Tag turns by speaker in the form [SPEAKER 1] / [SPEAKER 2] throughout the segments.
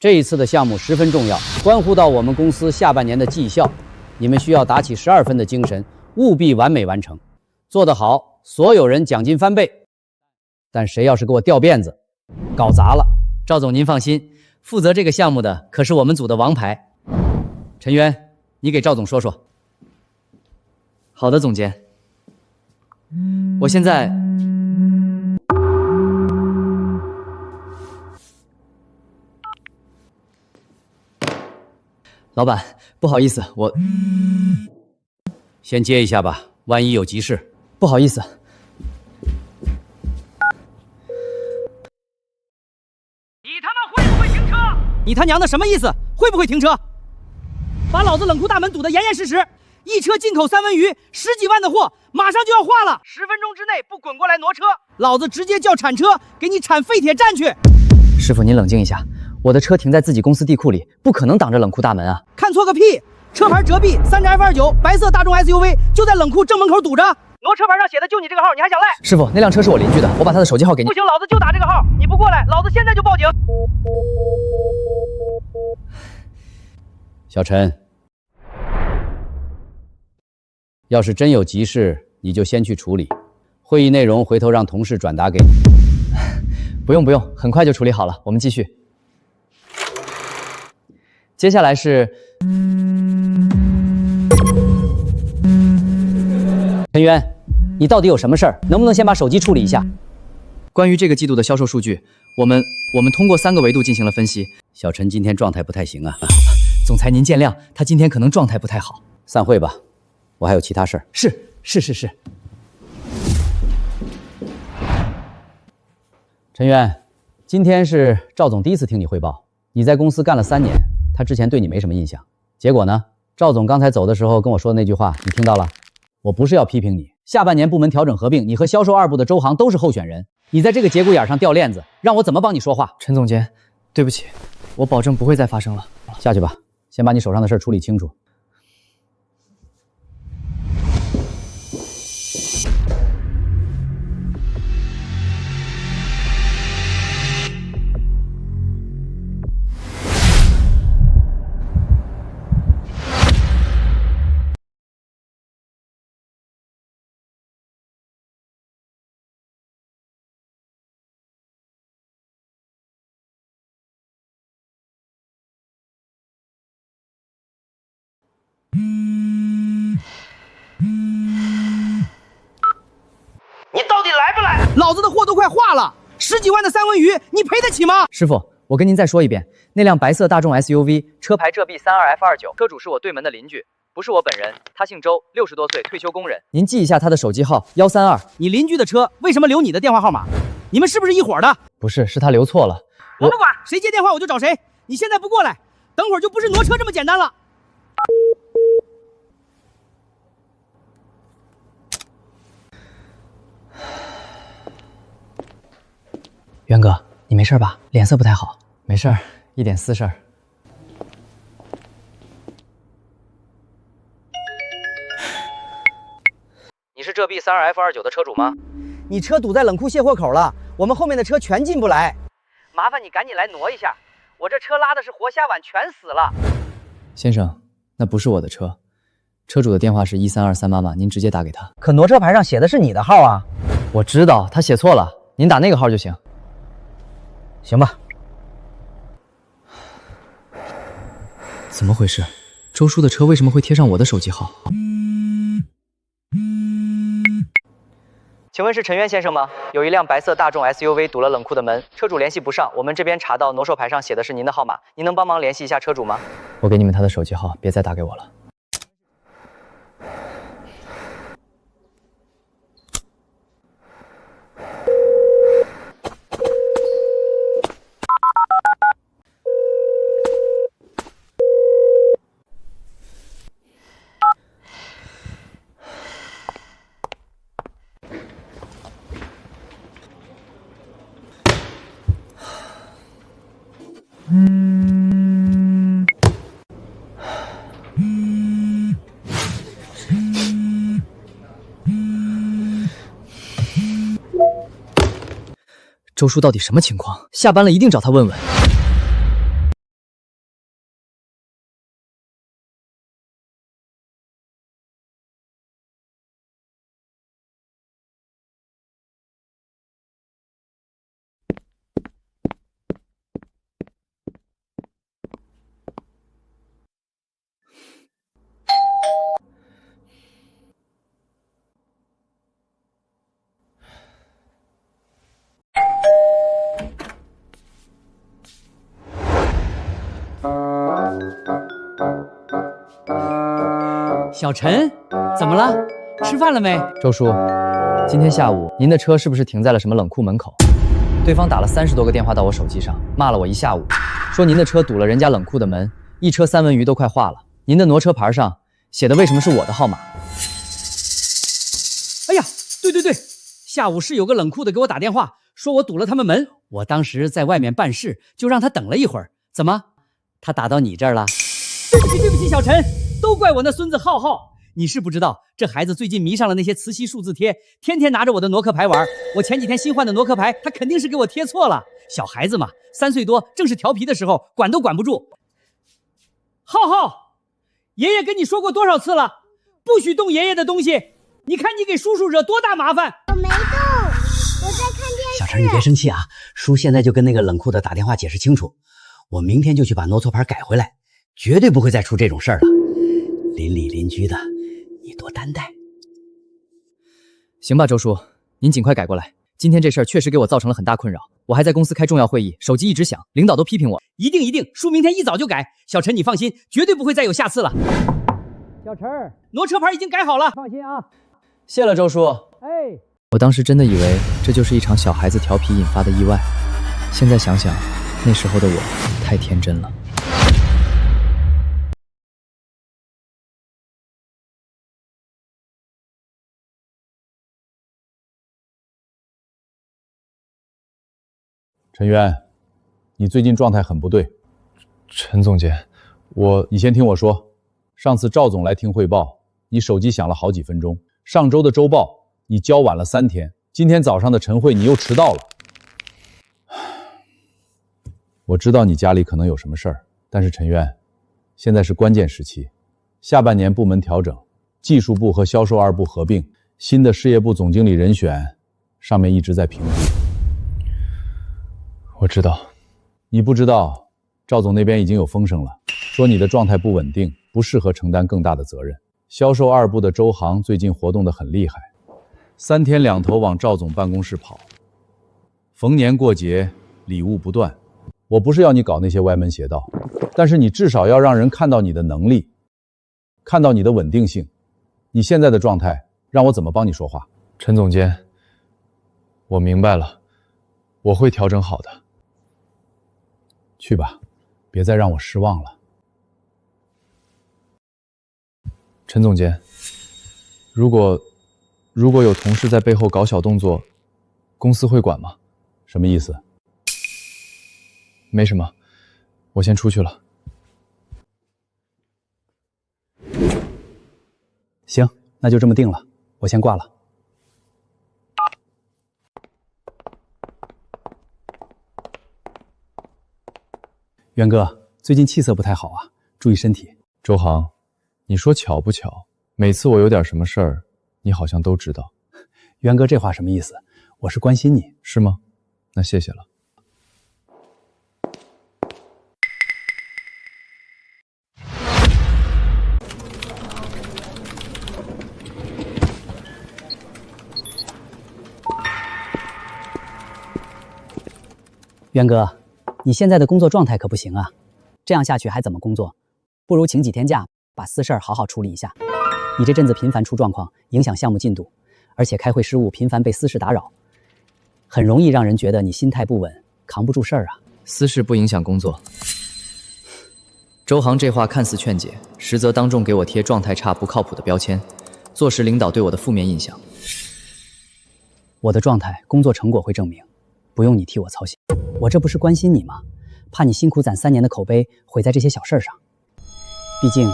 [SPEAKER 1] 这一次的项目十分重要，关乎到我们公司下半年的绩效，你们需要打起12分的精神，务必完美完成。做得好，所有人奖金翻倍。但谁要是给我掉辫子，搞砸了，赵总您放心，负责这个项目的可是我们组的王牌。陈渊，你给赵总说说。好的，总监。我现在。老板，不好意思，我先接一下吧，万一有急事。不好意思。
[SPEAKER 2] 你他妈会不会停车？
[SPEAKER 1] 你他娘的什么意思？会不会停车？
[SPEAKER 2] 把老子冷库大门堵得严严实实，一车进口三文鱼，10几万的货，马上就要化了，10分钟之内不滚过来挪车，老子直接叫铲车给你铲废铁站去。
[SPEAKER 1] 师傅，您冷静一下。我的车停在自己公司地库里，不可能挡着冷库大门啊！
[SPEAKER 2] 看错个屁！车牌折臂3F29，白色大众 SUV 就在冷库正门口堵着。挪车牌上写的就你这个号，你还想赖？
[SPEAKER 1] 师傅，那辆车是我邻居的，我把他的手机号给你。
[SPEAKER 2] 不行，老子就打这个号，你不过来，老子现在就报警。
[SPEAKER 1] 小陈，要是真有急事，你就先去处理，会议内容回头让同事转达给你。不用，很快就处理好了，我们继续。接下来是陈渊，你到底有什么事儿？能不能先把手机处理一下？关于这个季度的销售数据，我们通过3个维度进行了分析。小陈今天状态不太行啊，总裁您见谅，他今天可能状态不太好。散会吧，我还有其他事儿。是。陈渊，今天是赵总第一次听你汇报。你在公司干了3年，他之前对你没什么印象。结果呢，赵总刚才走的时候跟我说的那句话，你听到了？我不是要批评你，下半年部门调整合并，你和销售2部的周航都是候选人，你在这个节骨眼上掉链子，让我怎么帮你说话？
[SPEAKER 3] 陈总监，对不起，我保证不会再发生了。
[SPEAKER 1] 下去吧，先把你手上的事处理清楚。
[SPEAKER 2] 你到底来不来？老子的货都快化了，10几万的三文鱼，你赔得起吗？
[SPEAKER 3] 师傅，我跟您再说一遍，那辆白色大众 SUV 车牌浙 B32F29，车主是我对门的邻居，不是我本人，他姓周，60多岁，退休工人。您记一下他的手机号132。
[SPEAKER 2] 你邻居的车为什么留你的电话号码？你们是不是一伙的？
[SPEAKER 3] 不是，是他留错了。
[SPEAKER 2] 我不管，谁接电话我就找谁。你现在不过来，等会儿就不是挪车这么简单了。
[SPEAKER 3] 元哥，你没事吧？脸色不太好。没事儿，一点私事儿。
[SPEAKER 1] 你是浙 B32F29的车主吗？
[SPEAKER 2] 你车堵在冷库卸货口了，我们后面的车全进不来。麻烦你赶紧来挪一下，我这车拉的是活虾碗，全死了。
[SPEAKER 3] 先生，那不是我的车，车主的电话是1323妈妈，您直接打给他。
[SPEAKER 2] 可挪车牌上写的是你的号啊。
[SPEAKER 3] 我知道，他写错了，您打那个号就行。
[SPEAKER 2] 行吧。
[SPEAKER 3] 怎么回事？周叔的车为什么会贴上我的手机号？
[SPEAKER 1] 请问是陈渊先生吗？有一辆白色大众 SUV 堵了冷库的门，车主联系不上，我们这边查到挪售牌上写的是您的号码，您能帮忙联系一下车主吗？
[SPEAKER 3] 我给你们他的手机号，别再打给我了。周叔到底什么情况？下班了一定找他问问。
[SPEAKER 2] 小陈，怎么了？吃饭了没？
[SPEAKER 3] 周叔，今天下午您的车是不是停在了什么冷库门口？对方打了30多个电话到我手机上，骂了我一下午，说您的车堵了人家冷库的门，一车三文鱼都快化了。您的挪车牌上写的为什么是我的号码？
[SPEAKER 2] 哎呀，对，下午是有个冷库的给我打电话，说我堵了他们门，我当时在外面办事，就让他等了一会儿。怎么，他打到你这儿了？对不起，小陈，都怪我那孙子浩浩。你是不知道，这孩子最近迷上了那些磁吸数字贴，天天拿着我的挪克牌玩。我前几天新换的挪克牌，他肯定是给我贴错了。小孩子嘛，3岁多，正是调皮的时候，管都管不住。浩浩，爷爷跟你说过多少次了，不许动爷爷的东西。你看你给叔叔惹多大麻烦。
[SPEAKER 4] 我没动，我在看电视。
[SPEAKER 1] 小陈，你别生气啊，叔现在就跟那个冷库的打电话解释清楚，我明天就去把挪错牌改回来，绝对不会再出这种事儿了。邻里邻居的，你多担待。
[SPEAKER 3] 行吧，周叔，您尽快改过来。今天这事儿确实给我造成了很大困扰，我还在公司开重要会议，手机一直响，领导都批评我。
[SPEAKER 2] 一定，叔明天一早就改。小陈，你放心，绝对不会再有下次了。小陈，挪车牌已经改好了，放心啊。
[SPEAKER 3] 谢了，周叔。
[SPEAKER 2] 哎，
[SPEAKER 3] 我当时真的以为这就是一场小孩子调皮引发的意外，现在想想，那时候的我太天真了。
[SPEAKER 5] 陈渊，你最近状态很不对。
[SPEAKER 3] 陈总监，
[SPEAKER 5] 你先听我说。上次赵总来听汇报，你手机响了好几分钟。上周的周报你交晚了3天，今天早上的晨会你又迟到了。我知道你家里可能有什么事儿，但是陈渊，现在是关键时期，下半年部门调整，技术部和销售2部合并，新的事业部总经理人选，上面一直在评估。
[SPEAKER 3] 我知道。
[SPEAKER 5] 你不知道，赵总那边已经有风声了，说你的状态不稳定，不适合承担更大的责任。销售2部的周航最近活动得很厉害，3天2头往赵总办公室跑，逢年过节礼物不断。我不是要你搞那些歪门邪道，但是你至少要让人看到你的能力，看到你的稳定性。你现在的状态让我怎么帮你说话？
[SPEAKER 3] 陈总监，我明白了，我会调整好的。
[SPEAKER 5] 去吧，别再让我失望了。
[SPEAKER 3] 陈总监，如果有同事在背后搞小动作，公司会管吗？
[SPEAKER 5] 什么意思？
[SPEAKER 3] 没什么，我先出去了。
[SPEAKER 1] 行，那就这么定了，我先挂了。渊哥，最近气色不太好啊，注意身体。
[SPEAKER 3] 周航，你说巧不巧，每次我有点什么事儿，你好像都知道。
[SPEAKER 1] 渊哥，这话什么意思？我是关心你。
[SPEAKER 3] 是吗？那谢谢了。
[SPEAKER 1] 渊哥，你现在的工作状态可不行啊，这样下去还怎么工作？不如请几天假，把私事儿好好处理一下。你这阵子频繁出状况，影响项目进度，而且开会失误频繁被私事打扰，很容易让人觉得你心态不稳，扛不住事儿啊。
[SPEAKER 3] 私事不影响工作。周航这话看似劝解，实则当众给我贴状态差不靠谱的标签，坐实领导对我的负面印象。
[SPEAKER 1] 我的状态，工作成果会证明，不用你替我操心。我这不是关心你吗？怕你辛苦攒3年的口碑毁在这些小事上。毕竟，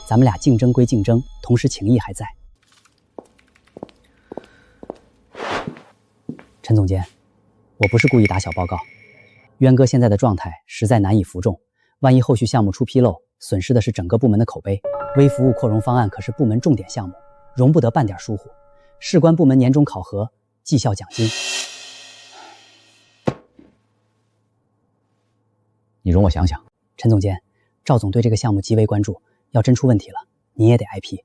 [SPEAKER 1] 咱们俩竞争归竞争，同时情谊还在。陈总监，我不是故意打小报告，渊哥现在的状态实在难以服众，万一后续项目出纰漏，损失的是整个部门的口碑。微服务扩容方案可是部门重点项目，容不得半点疏忽。事关部门年终考核、绩效奖金。你容我想想。陈总监，赵总对这个项目极为关注，要真出问题了，你也得挨批。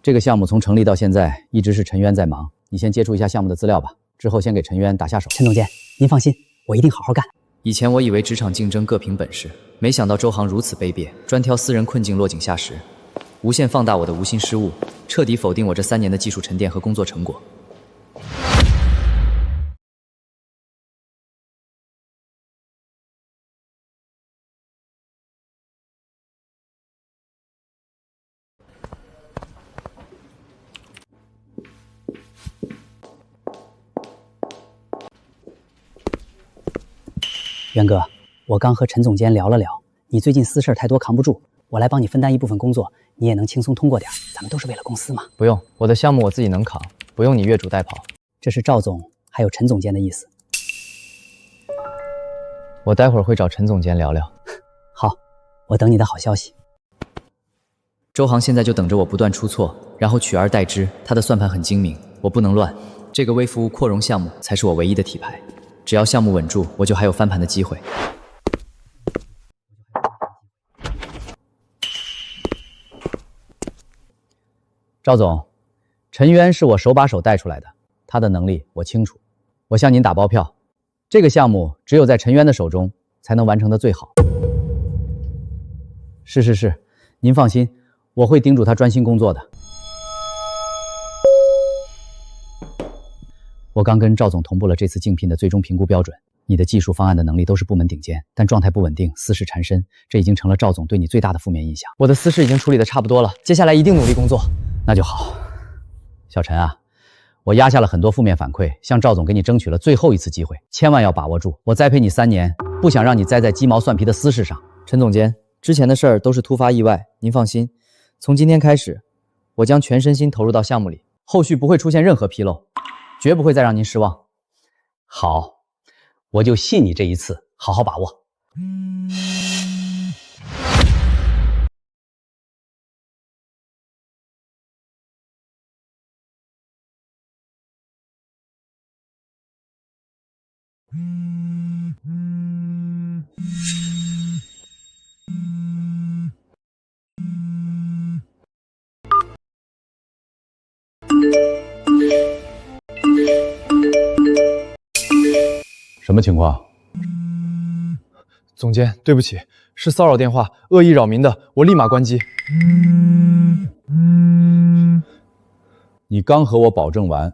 [SPEAKER 2] 这个项目从成立到现在，一直是陈渊在忙，你先接触一下项目的资料吧，之后先给陈渊打下手。
[SPEAKER 1] 陈总监，您放心，我一定好好干。
[SPEAKER 3] 以前我以为职场竞争各凭本事，没想到周航如此卑鄙，专挑私人困境落井下石，无限放大我的无心失误，彻底否定我这3年的技术沉淀和工作成果。
[SPEAKER 2] 元哥，我刚和陈总监聊了聊，你最近私事太多扛不住，我来帮你分担一部分工作，你也能轻松通过点，咱们都是为了公司嘛。
[SPEAKER 3] 不用，我的项目我自己能扛，不用你越俎代庖。
[SPEAKER 2] 这是赵总还有陈总监的意思。
[SPEAKER 3] 我待会儿会找陈总监聊聊。
[SPEAKER 2] 好，我等你的好消息。
[SPEAKER 3] 周航现在就等着我不断出错，然后取而代之。他的算盘很精明，我不能乱。这个微服务扩容项目才是我唯一的底牌。只要项目稳住，我就还有翻盘的机会。
[SPEAKER 1] 赵总，陈渊是我手把手带出来的，他的能力我清楚。我向您打包票，这个项目只有在陈渊的手中才能完成的最好。是，您放心，我会叮嘱他专心工作的。我刚跟赵总同步了这次竞聘的最终评估标准，你的技术方案的能力都是部门顶尖，但状态不稳定，私事缠身，这已经成了赵总对你最大的负面印象。
[SPEAKER 3] 我的私事已经处理的差不多了，接下来一定努力工作。
[SPEAKER 1] 那就好。小陈啊，我压下了很多负面反馈，向赵总给你争取了最后一次机会，千万要把握住。我栽培你3年，不想让你栽在鸡毛蒜皮的私事上。
[SPEAKER 3] 陈总监，之前的事儿都是突发意外，您放心，从今天开始，我将全身心投入到项目里，后续不会出现任何纰漏，绝不会再让您失望。
[SPEAKER 1] 好，我就信你这一次，好好把握。
[SPEAKER 5] 什么情况？
[SPEAKER 3] 总监，对不起，是骚扰电话，恶意扰民的，我立马关机。
[SPEAKER 5] 你刚和我保证完，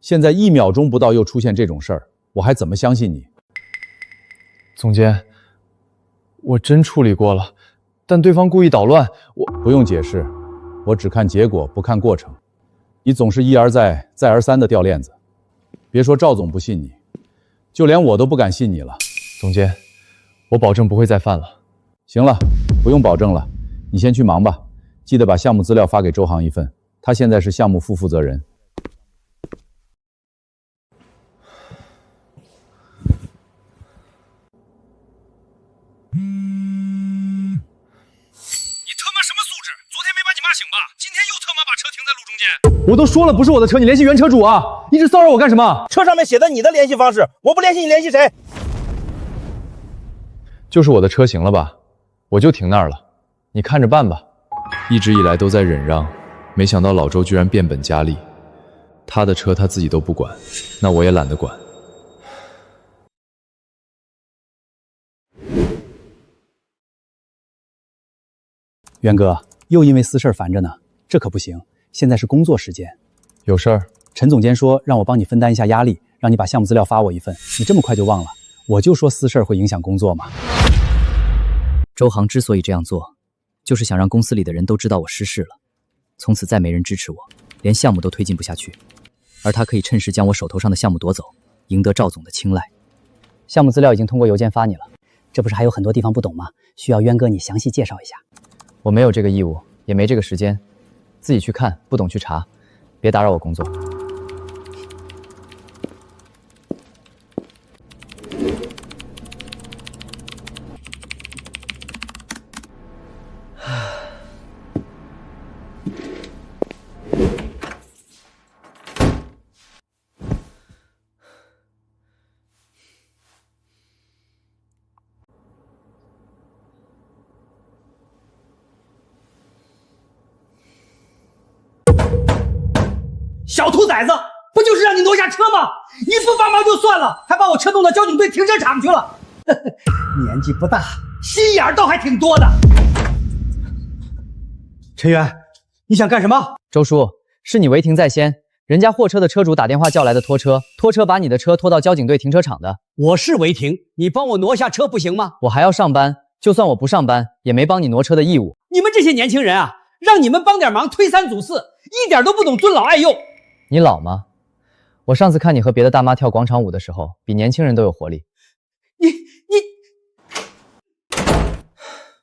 [SPEAKER 5] 现在1秒钟不到又出现这种事儿，我还怎么相信你？
[SPEAKER 3] 总监，我真处理过了，但对方故意捣乱，我
[SPEAKER 5] 不用解释，我只看结果，不看过程。你总是一而再、再而三的掉链子，别说赵总不信你，就连我都不敢信你了。
[SPEAKER 3] 总监，我保证不会再犯了。
[SPEAKER 5] 行了，不用保证了，你先去忙吧，记得把项目资料发给周航一份，他现在是项目副负责人。
[SPEAKER 3] 我都说了不是我的车，你联系原车主啊！一直骚扰我干什么？
[SPEAKER 6] 车上面写的你的联系方式，我不联系你联系谁？
[SPEAKER 3] 就是我的车型了吧？我就停那儿了，你看着办吧。一直以来都在忍让，没想到老周居然变本加厉。他的车他自己都不管，那我也懒得管。
[SPEAKER 2] 元哥，又因为私事烦着呢，这可不行。现在是工作时间，
[SPEAKER 3] 有事儿？
[SPEAKER 2] 陈总监说让我帮你分担一下压力，让你把项目资料发我一份。你这么快就忘了？我就说私事会影响工作嘛。
[SPEAKER 3] 周航之所以这样做，就是想让公司里的人都知道我失势了，从此再没人支持我，连项目都推进不下去。而他可以趁势将我手头上的项目夺走，赢得赵总的青睐。
[SPEAKER 2] 项目资料已经通过邮件发你了，这不是还有很多地方不懂吗？需要渊哥你详细介绍一下。
[SPEAKER 3] 我没有这个义务，也没这个时间。自己去看，不懂去查，别打扰我工作。
[SPEAKER 2] 小兔崽子，不就是让你挪下车吗？你不帮忙就算了，还把我车弄到交警队停车场去了。年纪不大，心眼倒还挺多的。陈元，你想干什么？
[SPEAKER 3] 周叔，是你违停在先，人家货车的车主打电话叫来的拖车，拖车把你的车拖到交警队停车场的。
[SPEAKER 2] 我是违停，你帮我挪下车不行吗？
[SPEAKER 3] 我还要上班，就算我不上班，也没帮你挪车的义务。
[SPEAKER 2] 你们这些年轻人啊，让你们帮点忙，推三阻四，一点都不懂尊老爱幼。
[SPEAKER 3] 你老吗？我上次看你和别的大妈跳广场舞的时候，比年轻人都有活力。
[SPEAKER 2] 你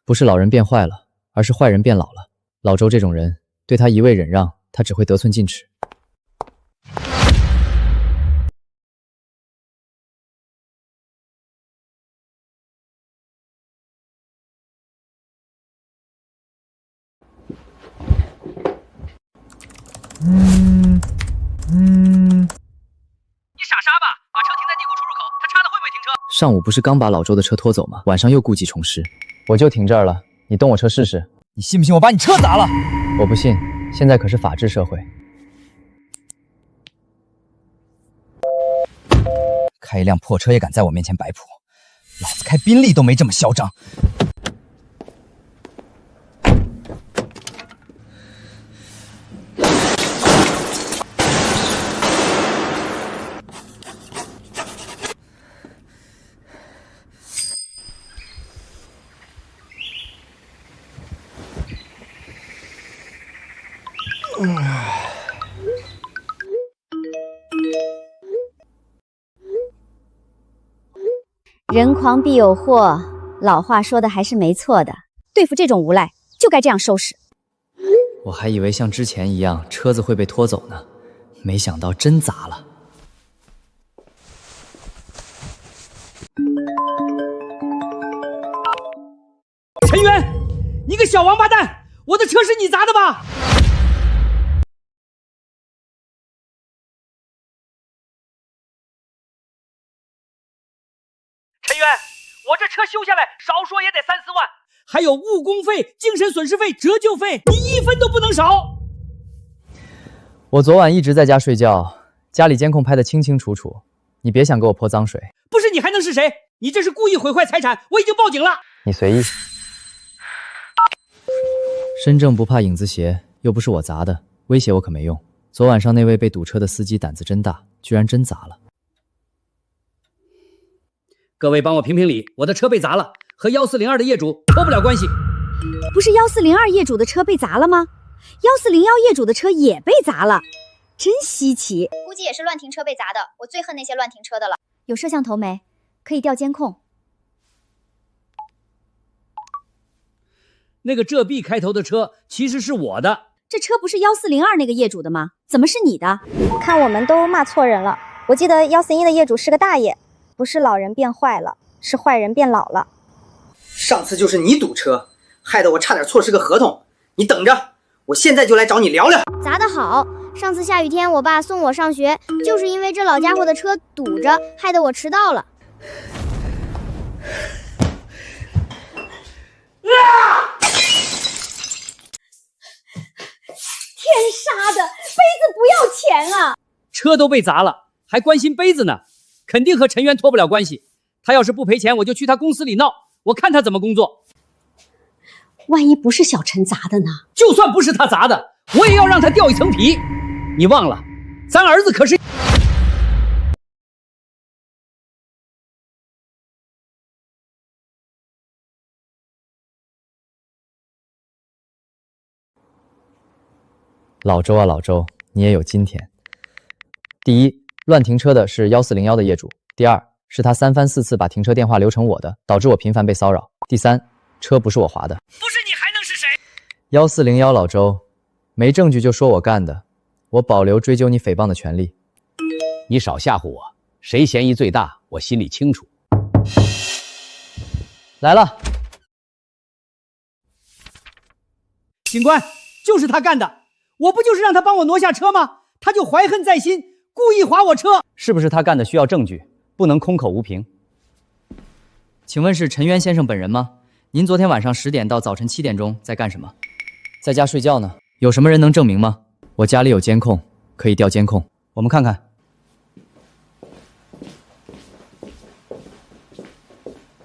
[SPEAKER 3] 不是老人变坏了，而是坏人变老了。老周这种人，对他一味忍让，他只会得寸进尺。
[SPEAKER 2] 你傻傻吧？把车停在地库出入口，他插的会不会停车？
[SPEAKER 3] 上午不是刚把老周的车拖走吗？晚上又故技重施。我就停这儿了，你动我车试试。
[SPEAKER 2] 你信不信我把你车砸了？
[SPEAKER 3] 我不信，现在可是法治社会。
[SPEAKER 2] 开一辆破车也敢在我面前摆谱，老子开宾利都没这么嚣张。
[SPEAKER 4] 人狂必有祸，老话说的还是没错的。对付这种无赖，就该这样收拾。
[SPEAKER 3] 我还以为像之前一样车子会被拖走呢，没想到真砸了。
[SPEAKER 2] 陈元，你个小王八蛋，我的车是你砸的吧？陈元，我这车修下来少说也得3、4万，还有误工费、精神损失费、折旧费，你1分都不能少。
[SPEAKER 3] 我昨晚一直在家睡觉，家里监控拍得清清楚楚，你别想给我泼脏水。
[SPEAKER 2] 不是你还能是谁？你这是故意毁坏财产，我已经报警了。
[SPEAKER 3] 你随意。身正不怕影子斜，又不是我砸的，威胁我可没用。昨晚上那位被堵车的司机胆子真大，居然真砸了。
[SPEAKER 2] 各位帮我评评理，我的车被砸了，和1402的业主脱不了关系。
[SPEAKER 4] 不是1402业主的车被砸了吗？1401业主的车也被砸了，真稀奇。
[SPEAKER 7] 估计也是乱停车被砸的。我最恨那些乱停车的了。
[SPEAKER 4] 有摄像头没？可以调监控。
[SPEAKER 2] 那个浙 B 开头的车其实是我的。
[SPEAKER 4] 这车不是1402那个业主的吗？怎么是你的？
[SPEAKER 7] 看我们都骂错人了。我记得141的业主是个大爷，不是老人变坏了，是坏人变老了。
[SPEAKER 8] 上次就是你堵车，害得我差点错失个合同。你等着，我现在就来找你聊聊。
[SPEAKER 4] 砸得好！上次下雨天，我爸送我上学，就是因为这老家伙的车堵着，害得我迟到了。天杀的，杯子不要钱啊！
[SPEAKER 2] 车都被砸了，还关心杯子呢，肯定和陈元脱不了关系。他要是不赔钱，我就去他公司里闹，我看他怎么工作。
[SPEAKER 4] 万一不是小陈砸的呢？
[SPEAKER 2] 就算不是他砸的，我也要让他掉一层皮。你忘了，咱儿子可是……
[SPEAKER 3] 老周啊老周，你也有今天。第一，乱停车的是1401的业主；第二，是他3番4次把停车电话留成我的，导致我频繁被骚扰；第三，车不是我划的。
[SPEAKER 2] 不是你还能是谁
[SPEAKER 3] ？1401老周，没证据就说我干的，我保留追究你诽谤的权利。
[SPEAKER 1] 你少吓唬我，谁嫌疑最大，我心里清楚。
[SPEAKER 3] 来了，
[SPEAKER 2] 警官，就是他干的。我不就是让他帮我挪下车吗？他就怀恨在心，故意划我车。
[SPEAKER 3] 是不是他干的需要证据，不能空口无凭。请问是陈元先生本人吗？您昨天晚上10点到早晨7点钟在干什么？在家睡觉呢。有什么人能证明吗？我家里有监控，可以调监控。我们看看。
[SPEAKER 2] 警官，就是他干的。我不就是让他帮我挪下车吗？他就怀恨在心，故意划我车。是不是他干的需要证据，不能空口无凭。
[SPEAKER 3] 我们看看。
[SPEAKER 2] 我们看看。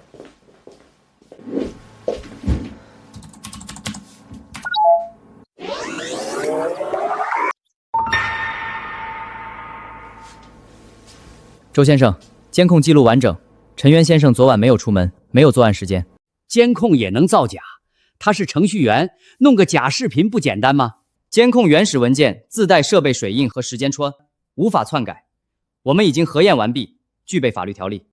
[SPEAKER 3] 周先生，监控记录完整，陈渊先生昨晚没有出门，没有作案时间。
[SPEAKER 2] 监控也能造假？他是程序员，弄个假视频不简单吗？
[SPEAKER 3] 监控原始文件自带设备水印和时间戳，无法篡改。我们已经核验完毕，具备法律条例。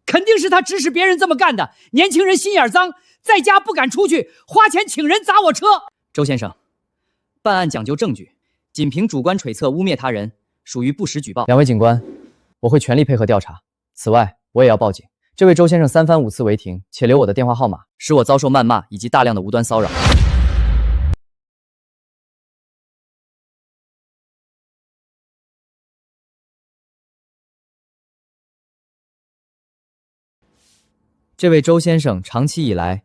[SPEAKER 2] 肯定是他指使别人这么干的。年轻人心眼脏，在家不敢出去，花钱请人砸我车。
[SPEAKER 3] 周先生，办案讲究证据，仅凭主观揣测污蔑他人，属于不实举报。两位警官，我会全力配合调查。此外，我也要报警。这位周先生3番5次违停，且留我的电话号码，使我遭受谩骂以及大量的无端骚扰。这位周先生长期以来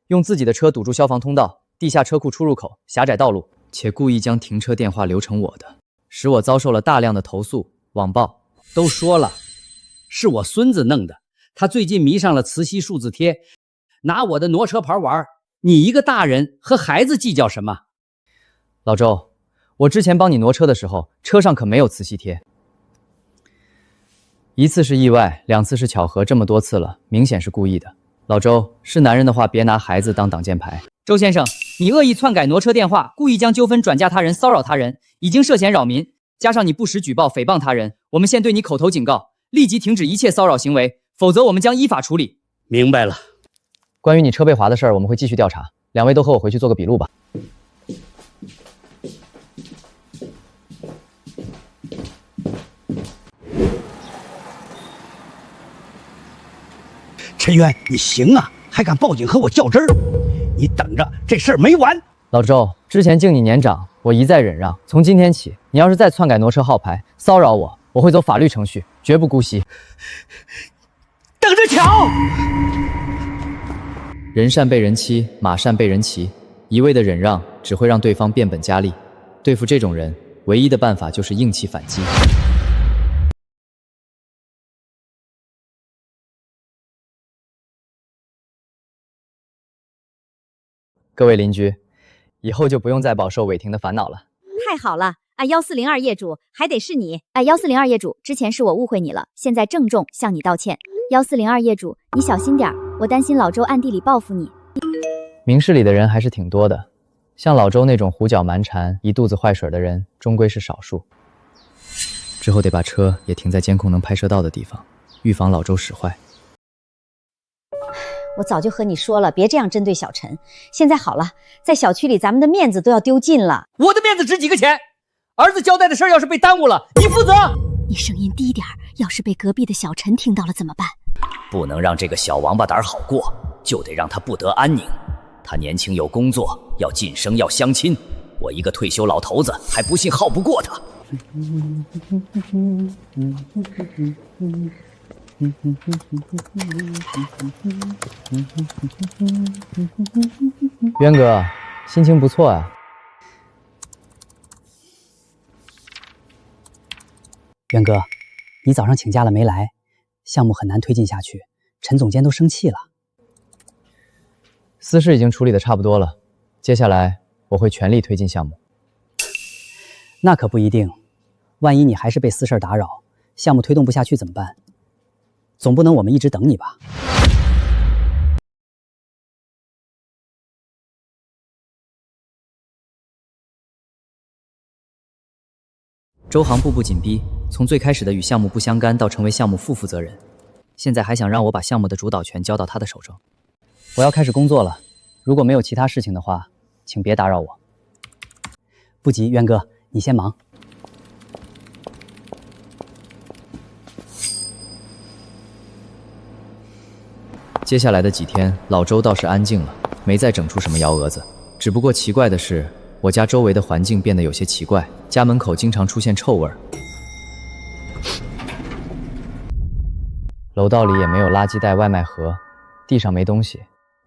[SPEAKER 3] 用自己的车堵住消防通道、地下车库出入口、狭窄道路，且故意将停车电话留成我的，使我遭受了大量的投诉、网暴。
[SPEAKER 2] 都说了，是我孙子弄的。他最近迷上了磁吸数字贴，拿我的挪车牌玩。你一个大人和孩子计较什么？
[SPEAKER 3] 老周，我之前帮你挪车的时候，车上可没有磁吸贴。1次是意外，2次是巧合，这么多次了，明显是故意的。老周，是男人的话，别拿孩子当挡箭牌。周先生，你恶意篡改挪车电话，故意将纠纷转嫁他人，骚扰他人，已经涉嫌扰民，加上你不实举报、诽谤他人，我们现对你口头警告，立即停止一切骚扰行为，否则我们将依法处理。
[SPEAKER 2] 明白了。
[SPEAKER 3] 关于你车被划的事儿，我们会继续调查。两位都和我回去做个笔录吧。
[SPEAKER 2] 陈渊，你行啊，还敢报警和我较真儿？你等着，这事儿没完！
[SPEAKER 3] 老周，之前敬你年长，我一再忍让。从今天起，你要是再篡改挪车号牌，骚扰我，我会走法律程序，绝不姑息。
[SPEAKER 2] 等着瞧！
[SPEAKER 3] 人善被人欺，马善被人骑，一味的忍让只会让对方变本加厉。对付这种人，唯一的办法就是硬气反击。各位邻居，以后就不用再饱受违停的烦恼了。
[SPEAKER 4] 太好了啊！1402业主还得是你啊！1402业主，之前是我误会你了，现在郑重向你道歉。1402业主，你小心点儿，我担心老周暗地里报复你。
[SPEAKER 3] 明事理的人还是挺多的，像老周那种胡搅蛮缠、一肚子坏水的人，终归是少数。之后得把车也停在监控能拍摄到的地方，预防老周使坏。
[SPEAKER 4] 我早就和你说了，别这样针对小陈。现在好了，在小区里咱们的面子都要丢尽了。
[SPEAKER 2] 我的面子值几个钱？儿子交代的事儿要是被耽误了，你负责。
[SPEAKER 4] 你声音低点儿，要是被隔壁的小陈听到了怎么办？
[SPEAKER 9] 不能让这个小王八蛋好过，就得让他不得安宁。他年轻有工作，要晋升，要相亲。我一个退休老头子还不信耗不过他。
[SPEAKER 3] 渊哥，心情不错啊。
[SPEAKER 1] 渊哥，你早上请假了没来，项目很难推进下去，陈总监都生气了。
[SPEAKER 3] 私事已经处理的差不多了，接下来我会全力推进项目。
[SPEAKER 1] 那可不一定，万一你还是被私事打扰，项目推动不下去怎么办？总不能我们一直等你吧？
[SPEAKER 3] 周航步步紧逼，从最开始的与项目不相干到成为项目副负责人，现在还想让我把项目的主导权交到他的手中。我要开始工作了，如果没有其他事情的话，请别打扰我。
[SPEAKER 1] 不急，渊哥，你先忙。
[SPEAKER 3] 接下来的几天，老周倒是安静了，没再整出什么幺蛾子。只不过奇怪的是，我家周围的环境变得有些奇怪，家门口经常出现臭味儿，楼道里也没有垃圾袋、外卖盒，地上没东西，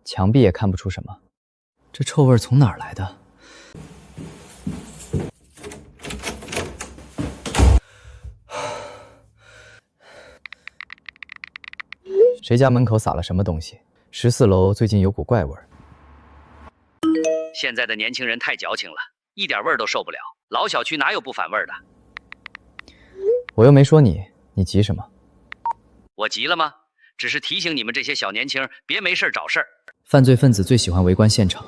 [SPEAKER 3] 墙壁也看不出什么。这臭味从哪儿来的？谁家门口撒了什么东西？14楼最近有股怪味儿。
[SPEAKER 9] 现在的年轻人太矫情了，一点味儿都受不了。老小区哪有不反味儿的？
[SPEAKER 3] 我又没说你你急什么？
[SPEAKER 9] 我急了吗？只是提醒你们这些小年轻别没事找事儿。
[SPEAKER 3] 犯罪分子最喜欢围观现场，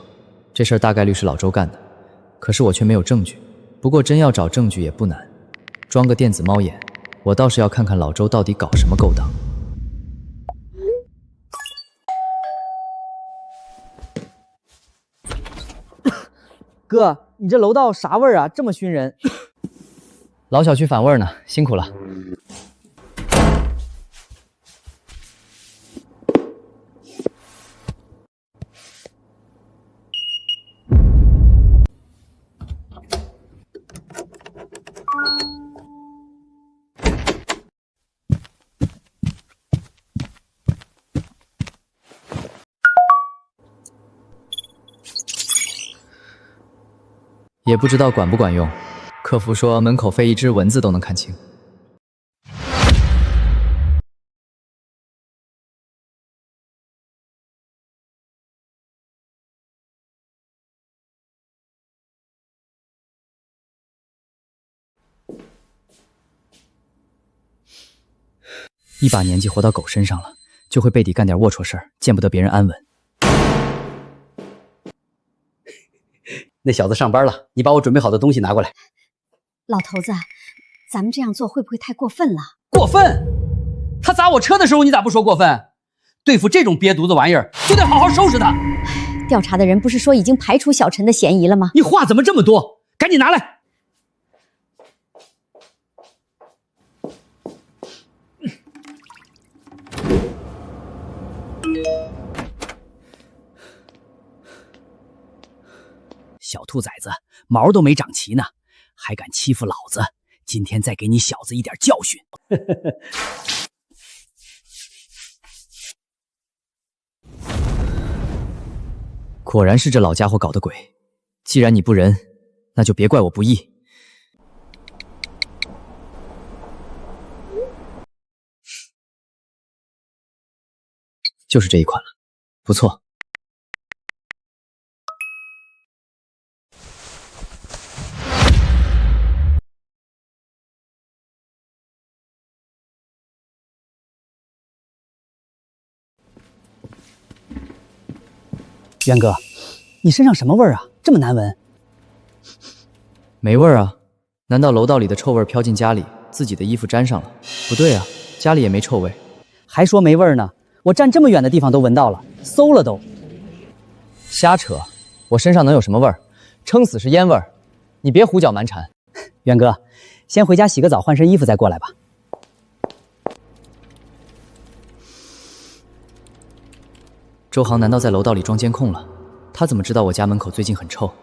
[SPEAKER 3] 这事儿大概率是老周干的，可是我却没有证据。不过真要找证据也不难，装个电子猫眼，我倒是要看看老周到底搞什么勾当。
[SPEAKER 2] 哥，你这楼道啥味儿啊？这么熏人。
[SPEAKER 3] 老小区反味儿呢，辛苦了。也不知道管不管用。客服说门口飞一只蚊子都能看清。一把年纪活到狗身上了，就会背地干点龌龊事儿，见不得别人安稳。
[SPEAKER 2] 那小子上班了，你把我准备好的东西拿过来。
[SPEAKER 4] 老头子，咱们这样做会不会太过分了？
[SPEAKER 2] 过分？他砸我车的时候，你咋不说过分？对付这种瘪犊子玩意儿，就得好好收拾他。
[SPEAKER 4] 调查的人不是说已经排除小陈的嫌疑了吗？
[SPEAKER 2] 你话怎么这么多？赶紧拿来！小兔崽子，毛都没长齐呢，还敢欺负老子！今天再给你小子一点教训。
[SPEAKER 3] 果然是这老家伙搞的鬼。既然你不仁，那就别怪我不义。就是这一款了，不错。
[SPEAKER 2] 渊哥，你身上什么味儿啊？这么难闻？
[SPEAKER 3] 没味儿啊？难道楼道里的臭味飘进家里，自己的衣服沾上了？不对啊，家里也没臭味。
[SPEAKER 2] 还说没味儿呢？我站这么远的地方都闻到了，馊了都。
[SPEAKER 3] 瞎扯，我身上能有什么味儿？撑死是烟味儿。你别胡搅蛮缠。
[SPEAKER 2] 渊哥，先回家洗个澡，换身衣服再过来吧。
[SPEAKER 3] 周航难道在楼道里装监控了？他怎么知道我家门口最近很臭？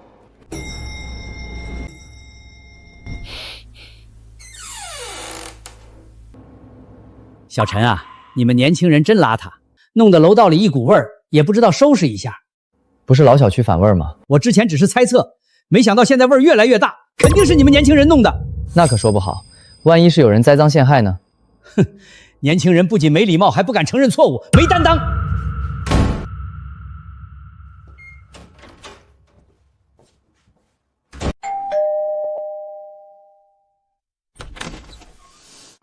[SPEAKER 2] 小陈啊，你们年轻人真邋遢，弄得楼道里一股味儿，也不知道收拾一下。
[SPEAKER 3] 不是老小区反味吗？
[SPEAKER 2] 我之前只是猜测，没想到现在味儿越来越大，肯定是你们年轻人弄的。
[SPEAKER 3] 那可说不好，万一是有人栽赃陷害呢？
[SPEAKER 2] 哼，年轻人不仅没礼貌，还不敢承认错误，没担当。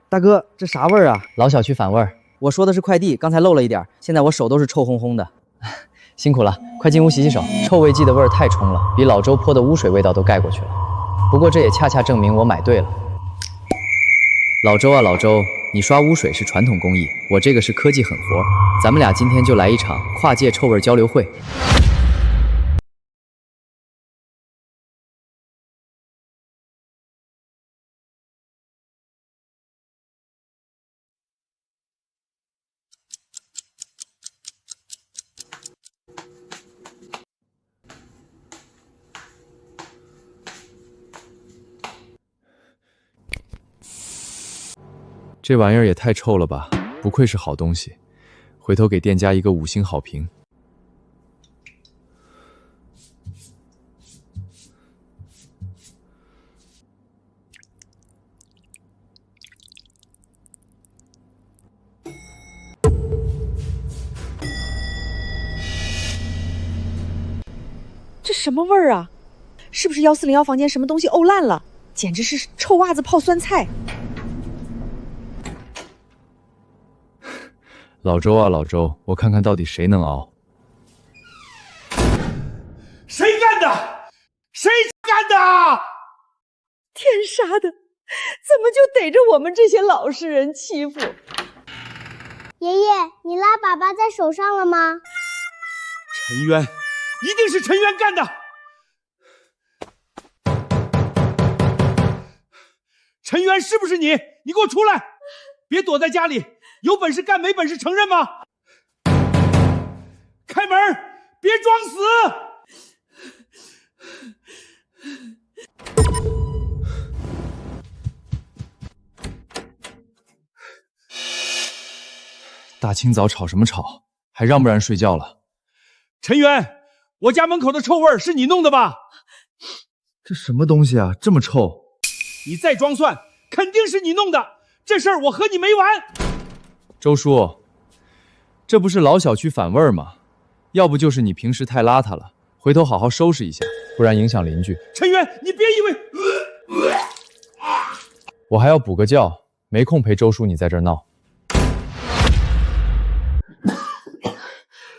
[SPEAKER 2] 大哥，这啥味儿啊？
[SPEAKER 3] 老小区反味儿。
[SPEAKER 2] 我说的是快递，刚才漏了一点，现在我手都是臭烘烘的。
[SPEAKER 3] 辛苦了，快进屋洗洗手。臭味剂的味儿太冲了，比老周泼的污水味道都盖过去了。不过这也恰恰证明我买对了。老周啊老周，你刷污水是传统工艺，我这个是科技狠活，咱们俩今天就来一场跨界臭味交流会。
[SPEAKER 5] 这玩意儿也太臭了吧！不愧是好东西，回头给店家一个5星好评。
[SPEAKER 10] 这什么味儿啊？是不是1401房间什么东西沤烂了？简直是臭袜子泡酸菜！
[SPEAKER 3] 老周啊，老周，我看看到底谁能熬。
[SPEAKER 6] 谁干的？谁干的？
[SPEAKER 10] 天杀的，怎么就逮着我们这些老实人欺负？
[SPEAKER 11] 爷爷，你拉粑粑在手上了吗？
[SPEAKER 6] 陈渊，一定是陈渊干的。陈渊，是不是你？你给我出来！别躲在家里，有本事干，没本事承认吗？开门，别装死！
[SPEAKER 3] 大清早吵什么吵？还让不让人睡觉了？
[SPEAKER 6] 陈渊，我家门口的臭味是你弄的吧？
[SPEAKER 3] 这什么东西啊，这么臭！
[SPEAKER 6] 你再装蒜，肯定是你弄的。这事儿我和你没完。
[SPEAKER 3] 周叔，这不是老小区反味儿吗？要不就是你平时太邋遢了，回头好好收拾一下，不然影响邻居。
[SPEAKER 6] 陈渊，你别以为……
[SPEAKER 3] 我还要补个觉，没空陪周叔你在这儿闹。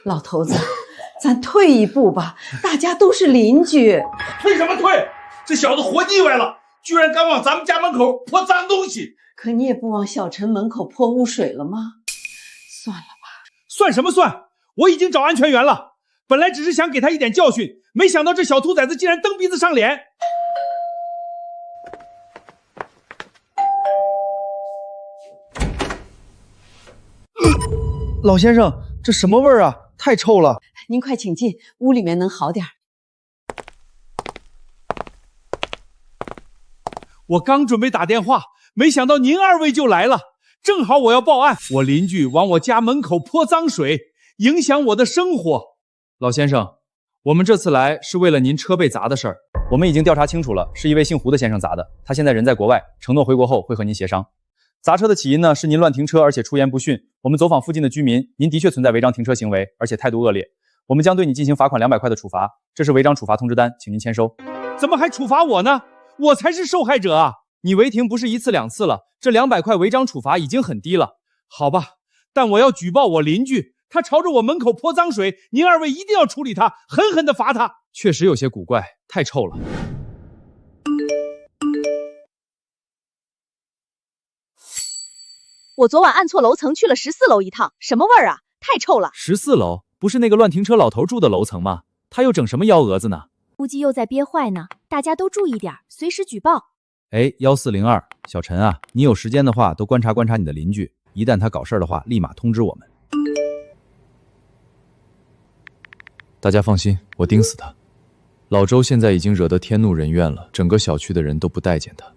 [SPEAKER 10] 老头子，咱退一步吧，大家都是邻居。
[SPEAKER 6] 退什么退？这小子活腻歪了，居然敢往咱们家门口泼脏东西。
[SPEAKER 10] 可你也不往小陈门口泼污水了吗？算了吧。
[SPEAKER 6] 算什么算？我已经找安全员了，本来只是想给他一点教训，没想到这小兔崽子竟然蹬鼻子上脸。
[SPEAKER 3] 老先生，这什么味儿啊？太臭了！
[SPEAKER 10] 您快请进，屋里面能好点。
[SPEAKER 6] 我刚准备打电话，没想到您二位就来了，正好我要报案，我邻居往我家门口泼脏水，影响我的生活。
[SPEAKER 3] 老先生，我们这次来是为了您车被砸的事儿，我们已经调查清楚了，是一位姓胡的先生砸的，他现在人在国外，承诺回国后会和您协商。砸车的起因呢，是您乱停车，而且出言不逊。我们走访附近的居民，您的确存在违章停车行为，而且态度恶劣。我们将对你进行罚款200块的处罚，这是违章处罚通知单，请您签收。
[SPEAKER 6] 怎么还处罚我呢？我才是受害者啊！
[SPEAKER 3] 你违停不是1次2次了，这200块违章处罚已经很低了。
[SPEAKER 6] 好吧，但我要举报我邻居，他朝着我门口泼脏水，您二位一定要处理他，狠狠地罚他。
[SPEAKER 3] 确实有些古怪，太臭了。
[SPEAKER 10] 我昨晚按错楼层去了14楼一趟，什么味儿啊？太臭了。
[SPEAKER 3] 14楼不是那个乱停车老头住的楼层吗？他又整什么幺蛾子呢？
[SPEAKER 4] 估计又在憋坏呢。大家都注意点，随时举报。
[SPEAKER 3] 哎，1402，小陈啊，你有时间的话，多观察观察你的邻居，一旦他搞事儿的话，立马通知我们。大家放心，我盯死他。老周现在已经惹得天怒人怨了，整个小区的人都不待见他。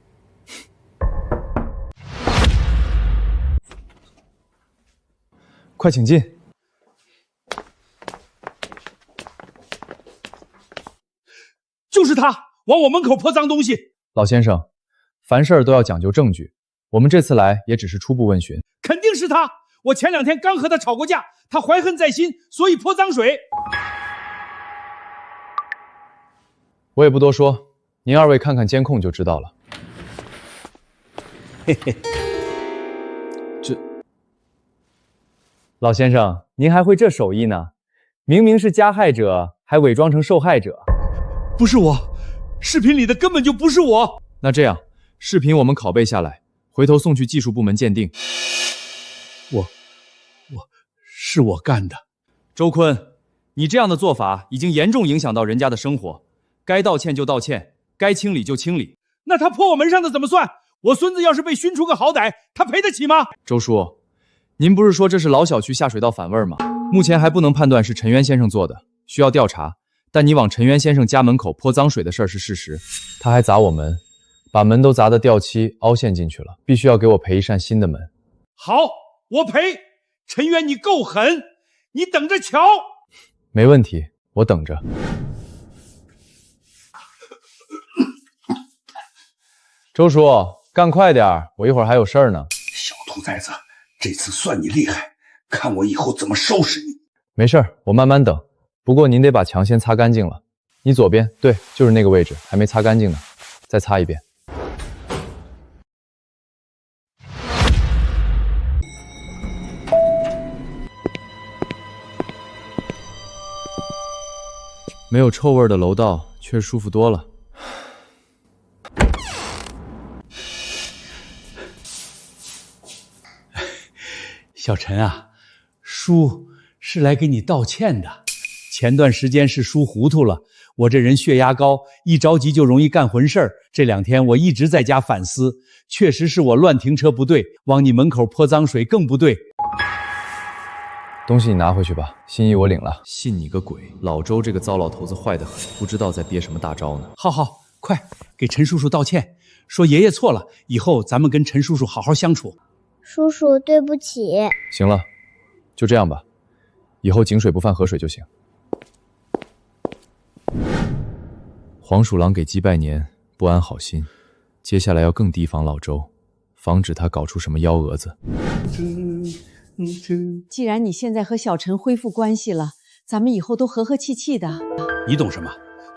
[SPEAKER 3] 快请进。
[SPEAKER 6] 就是他往我门口泼脏东西。
[SPEAKER 3] 老先生，凡事都要讲究证据，我们这次来也只是初步问询。
[SPEAKER 6] 肯定是他，我前2天刚和他吵过架，他怀恨在心，所以泼脏水。
[SPEAKER 3] 我也不多说，您二位看看监控就知道了。嘿嘿，老先生，您还会这手艺呢？明明是加害者，还伪装成受害者。
[SPEAKER 6] 不是我，视频里的根本就不是我。
[SPEAKER 3] 那这样，视频我们拷贝下来，回头送去技术部门鉴定。
[SPEAKER 6] 是我干的。
[SPEAKER 3] 周坤，你这样的做法已经严重影响到人家的生活，该道歉就道歉，该清理就清理。
[SPEAKER 6] 那他泼我门上的怎么算？我孙子要是被熏出个好歹，他赔得起吗？
[SPEAKER 3] 周叔，您不是说这是老小区下水道反味吗？目前还不能判断是陈渊先生做的，需要调查。但你往陈渊先生家门口泼脏水的事儿是事实，他还砸我门，把门都砸得掉漆凹陷进去了，必须要给我赔一扇新的门。
[SPEAKER 6] 好，我赔。陈渊，你够狠，你等着瞧。
[SPEAKER 3] 没问题，我等着。周叔，干快点，我一会儿还有事儿呢。
[SPEAKER 12] 小兔崽子，这次算你厉害，看我以后怎么收拾你。
[SPEAKER 3] 没事儿，我慢慢等。不过您得把墙先擦干净了。你左边，对，就是那个位置，还没擦干净呢，再擦一遍。没有臭味的楼道却舒服多了。
[SPEAKER 6] 小陈啊，叔是来给你道歉的。前段时间是叔糊涂了，我这人血压高，一着急就容易干混事儿。这2天我一直在家反思，确实是我乱停车不对，往你门口泼脏水更不对。
[SPEAKER 3] 东西你拿回去吧，心意我领了。信你个鬼！老周这个糟老头子坏得很，不知道在憋什么大招呢。
[SPEAKER 6] 好，快给陈叔叔道歉，说爷爷错了，以后咱们跟陈叔叔好好相处。
[SPEAKER 11] 叔叔，对不起。
[SPEAKER 3] 行了，就这样吧，以后井水不犯河水就行。黄鼠狼给鸡拜年，不安好心，接下来要更提防老周，防止他搞出什么幺蛾子。
[SPEAKER 10] 既然你现在和小陈恢复关系了，咱们以后都和和气气的。
[SPEAKER 6] 你懂什么？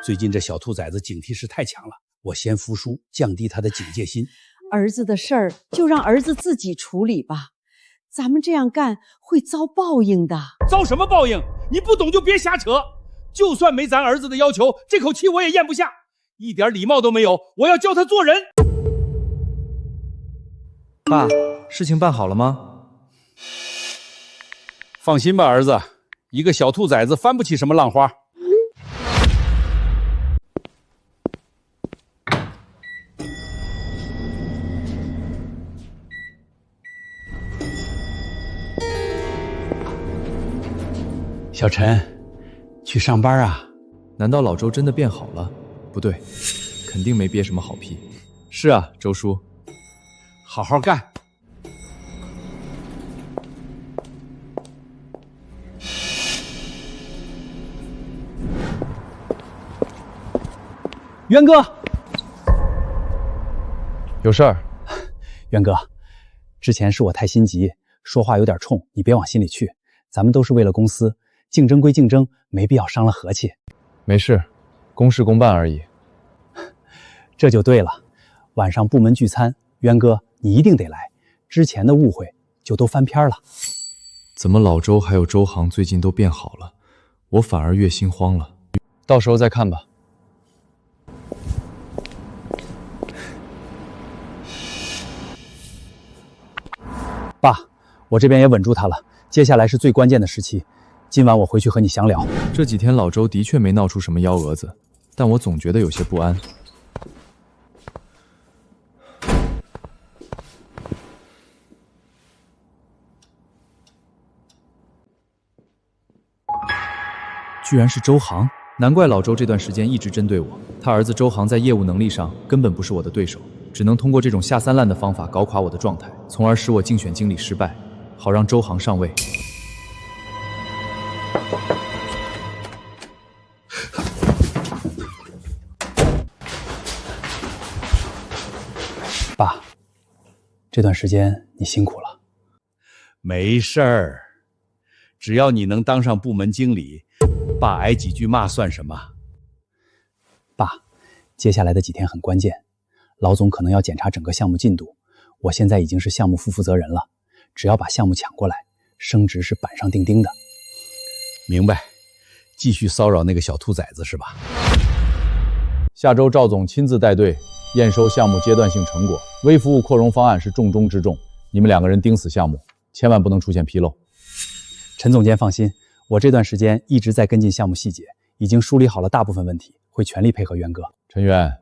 [SPEAKER 6] 最近这小兔崽子警惕是太强了，我先服输，降低他的警戒心。
[SPEAKER 10] 儿子的事儿就让儿子自己处理吧，咱们这样干会遭报应的。
[SPEAKER 6] 遭什么报应？你不懂就别瞎扯。就算没咱儿子的要求，这口气我也咽不下，一点礼貌都没有。我要教他做人。
[SPEAKER 3] 爸，事情办好了吗？
[SPEAKER 6] 放心吧，儿子，一个小兔崽子翻不起什么浪花。小陈，去上班啊？
[SPEAKER 3] 难道老周真的变好了？不对，肯定没憋什么好屁。是啊，周叔，
[SPEAKER 6] 好好干。
[SPEAKER 1] 渊哥，
[SPEAKER 3] 有事儿？
[SPEAKER 1] 渊哥，之前是我太心急，说话有点冲，你别往心里去。咱们都是为了公司，竞争归竞争，没必要伤了和气。
[SPEAKER 3] 没事，公事公办而已。
[SPEAKER 1] 这就对了。晚上部门聚餐，渊哥你一定得来，之前的误会就都翻篇了。
[SPEAKER 3] 怎么老周还有周航最近都变好了，我反而越心慌了。到时候再看吧。
[SPEAKER 1] 爸，我这边也稳住他了，接下来是最关键的时期。今晚我回去和你详聊。
[SPEAKER 3] 这几天老周的确没闹出什么幺蛾子，但我总觉得有些不安。居然是周航，难怪老周这段时间一直针对我。他儿子周航在业务能力上根本不是我的对手，只能通过这种下三滥的方法搞垮我的状态，从而使我竞选经理失败，好让周航上位。
[SPEAKER 1] 爸，这段时间你辛苦了。
[SPEAKER 6] 没事儿，只要你能当上部门经理，爸挨几句骂算什么？
[SPEAKER 1] 爸，接下来的几天很关键，老总可能要检查整个项目进度。我现在已经是项目副负责人了，只要把项目抢过来，升职是板上钉钉的。
[SPEAKER 6] 明白，继续骚扰那个小兔崽子是吧？
[SPEAKER 5] 下周赵总亲自带队验收项目阶段性成果，微服务扩容方案是重中之重，你们2个人盯死项目，千万不能出现纰漏。
[SPEAKER 1] 陈总监放心，我这段时间一直在跟进项目细节，已经梳理好了大部分问题，会全力配合渊哥。
[SPEAKER 5] 陈渊，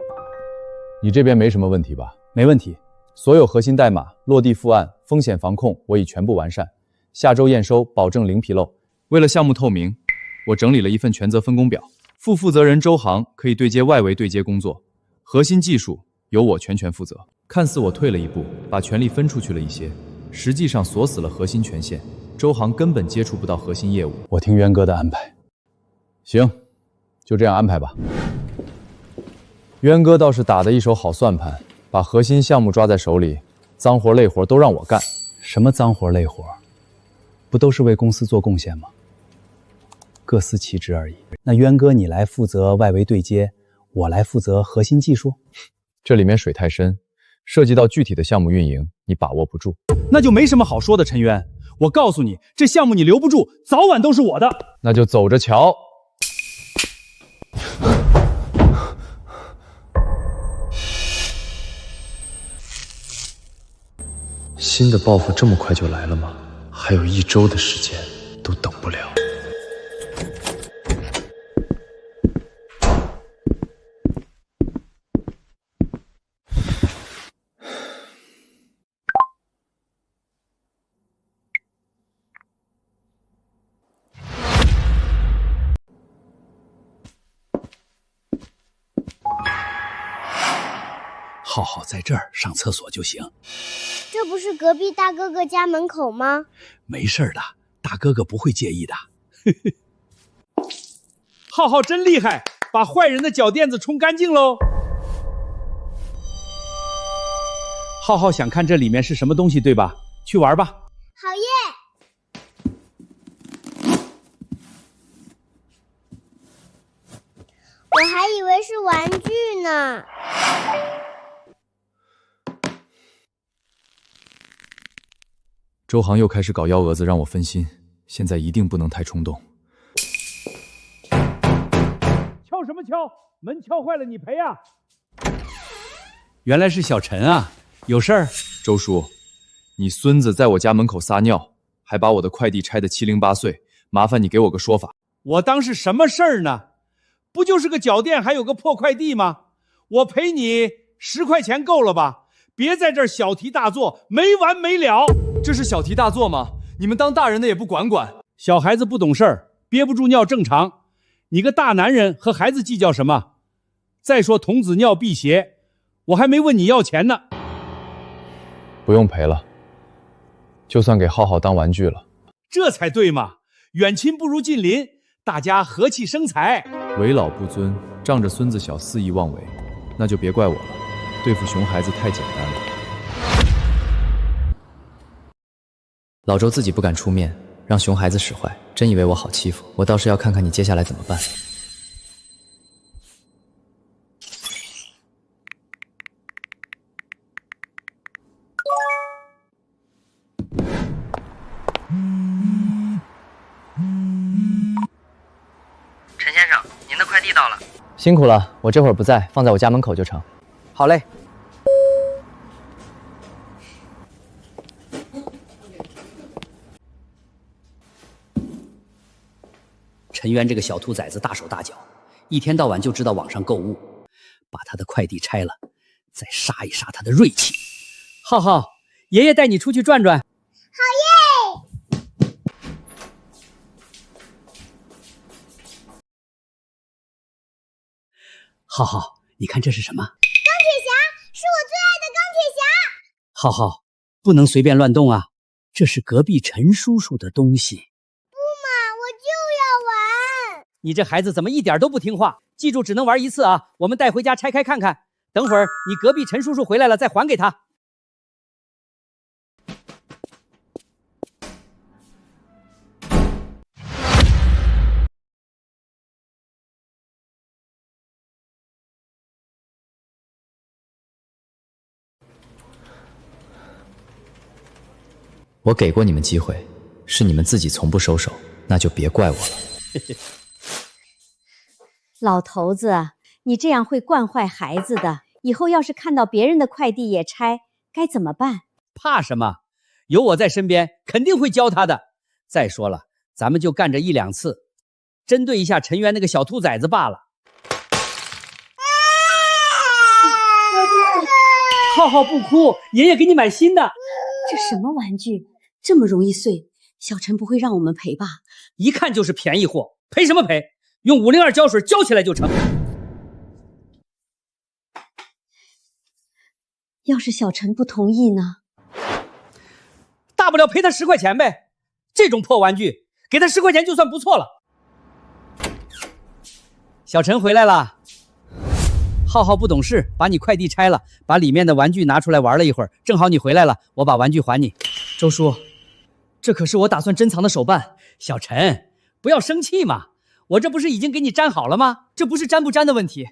[SPEAKER 5] 你这边没什么问题吧？
[SPEAKER 1] 没问题，
[SPEAKER 3] 所有核心代码、落地复案、风险防控我已全部完善，下周验收保证零纰漏。为了项目透明，我整理了一份权责分工表，副负责人周航可以对接外围对接工作，核心技术由我全权负责。看似我退了一步，把权力分出去了一些，实际上锁死了核心权限，周航根本接触不到核心业务。
[SPEAKER 1] 我听渊哥的安排。
[SPEAKER 5] 行，就这样安排吧。
[SPEAKER 3] 渊哥倒是打得一手好算盘，把核心项目抓在手里，脏活累活都让我干。
[SPEAKER 1] 什么脏活累活？不都是为公司做贡献吗？各司其职而已。那渊哥你来负责外围对接，我来负责核心技术。
[SPEAKER 3] 这里面水太深，涉及到具体的项目运营，你把握不住。
[SPEAKER 6] 那就没什么好说的，陈渊。我告诉你，这项目你留不住，早晚都是我的。
[SPEAKER 3] 那就走着瞧。新的报复这么快就来了吗？还有1周的时间，都等不了。
[SPEAKER 6] 浩浩在这儿上厕所就行。
[SPEAKER 11] 这不是隔壁大哥哥家门口吗？
[SPEAKER 6] 没事的，大哥哥不会介意的。浩浩真厉害，把坏人的脚垫子冲干净喽。浩浩想看这里面是什么东西，对吧？去玩吧。
[SPEAKER 11] 好耶！我还以为是玩具呢。
[SPEAKER 3] 周航又开始搞幺蛾子，让我分心。现在一定不能太冲动。
[SPEAKER 6] 敲什么敲？门敲坏了你赔啊！原来是小陈啊，有事儿？
[SPEAKER 3] 周叔，你孙子在我家门口撒尿，还把我的快递拆得七零八碎，麻烦你给我个说法。
[SPEAKER 6] 我当是什么事儿呢？不就是个脚垫，还有个破快递吗？我赔你10块钱够了吧？别在这儿小题大做，没完没了。
[SPEAKER 3] 这是小题大做吗？你们当大人的也不管管。
[SPEAKER 6] 小孩子不懂事儿，憋不住尿正常。你个大男人和孩子计较什么？再说童子尿辟邪，我还没问你要钱呢。
[SPEAKER 3] 不用赔了，就算给浩浩当玩具了。
[SPEAKER 6] 这才对嘛，远亲不如近邻，大家和气生财。
[SPEAKER 3] 为老不尊，仗着孙子小肆意妄为，那就别怪我了。对付熊孩子太简单了。老周自己不敢出面，让熊孩子使坏，真以为我好欺负。我倒是要看看你接下来怎么办。
[SPEAKER 13] 陈先生，您的快递到了。
[SPEAKER 3] 辛苦了，我这会儿不在，放在我家门口就成。
[SPEAKER 1] 好嘞。
[SPEAKER 2] 陈渊这个小兔崽子大手大脚，一天到晚就知道网上购物，把他的快递拆了，再杀一杀他的锐气。浩浩，爷爷带你出去转转。
[SPEAKER 11] 好耶！
[SPEAKER 2] 浩浩，你看这是什么？
[SPEAKER 11] 钢铁侠，是我最爱的钢铁侠。
[SPEAKER 2] 浩浩，不能随便乱动啊，这是隔壁陈叔叔的东西。你这孩子怎么一点都不听话？记住，只能玩一次啊！我们带回家拆开看看。等会儿你隔壁陈叔叔回来了再还给他。
[SPEAKER 3] 我给过你们机会，是你们自己从不收手，那就别怪我了。
[SPEAKER 10] 老头子，你这样会惯坏孩子的，以后要是看到别人的快递也拆，该怎么办？
[SPEAKER 2] 怕什么？有我在身边，肯定会教他的。再说了，咱们就干这1、2次，针对一下陈渊那个小兔崽子罢了。浩浩不哭，爷爷给你买新的。
[SPEAKER 10] 这什么玩具，这么容易碎？小陈不会让我们赔吧？
[SPEAKER 2] 一看就是便宜货，赔什么赔？用502胶水浇起来就成。
[SPEAKER 10] 要是小陈不同意呢？
[SPEAKER 2] 大不了赔他10块钱呗。这种破玩具，给他10块钱就算不错了。小陈回来了。浩浩不懂事，把你快递拆了，把里面的玩具拿出来玩了一会儿，正好你回来了，我把玩具还你。周叔，这可是我打算珍藏的手办。小陈，不要生气嘛。我这不是已经给你粘好了吗？这不是粘不粘的问题，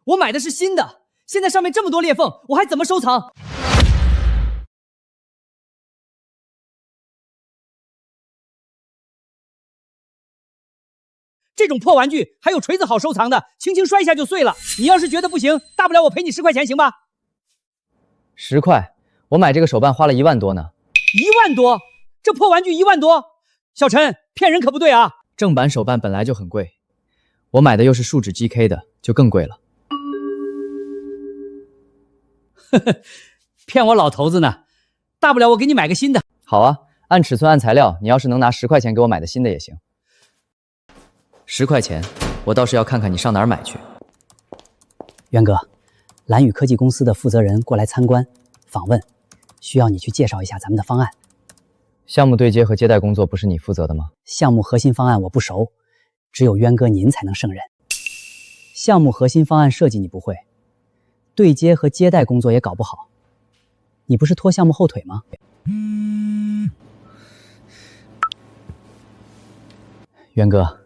[SPEAKER 2] 我买的是新的，现在上面这么多裂缝，我还怎么收藏？这种破玩具还有锤子好收藏的，轻轻摔一下就碎了。你要是觉得不行，大不了我赔你10块钱，行吧
[SPEAKER 3] ？10块？我买这个手办花了1万多呢。
[SPEAKER 2] 1万多？这破玩具1万多？小陈，骗人可不对啊！
[SPEAKER 3] 正版手办本来就很贵，我买的又是树脂 GK 的，就更贵了。
[SPEAKER 2] 呵呵，骗我老头子呢？大不了我给你买个新的。
[SPEAKER 3] 好啊，按尺寸按材料，你要是能拿10块钱给我买的新的也行。10块钱，我倒是要看看你上哪儿买去。
[SPEAKER 1] 渊哥，蓝宇科技公司的负责人过来参观访问，需要你去介绍一下咱们的方案。
[SPEAKER 3] 项目对接和接待工作不是你负责的吗？
[SPEAKER 1] 项目核心方案我不熟，只有渊哥您才能胜任。项目核心方案设计你不会，对接和接待工作也搞不好，你不是拖项目后腿吗？渊哥，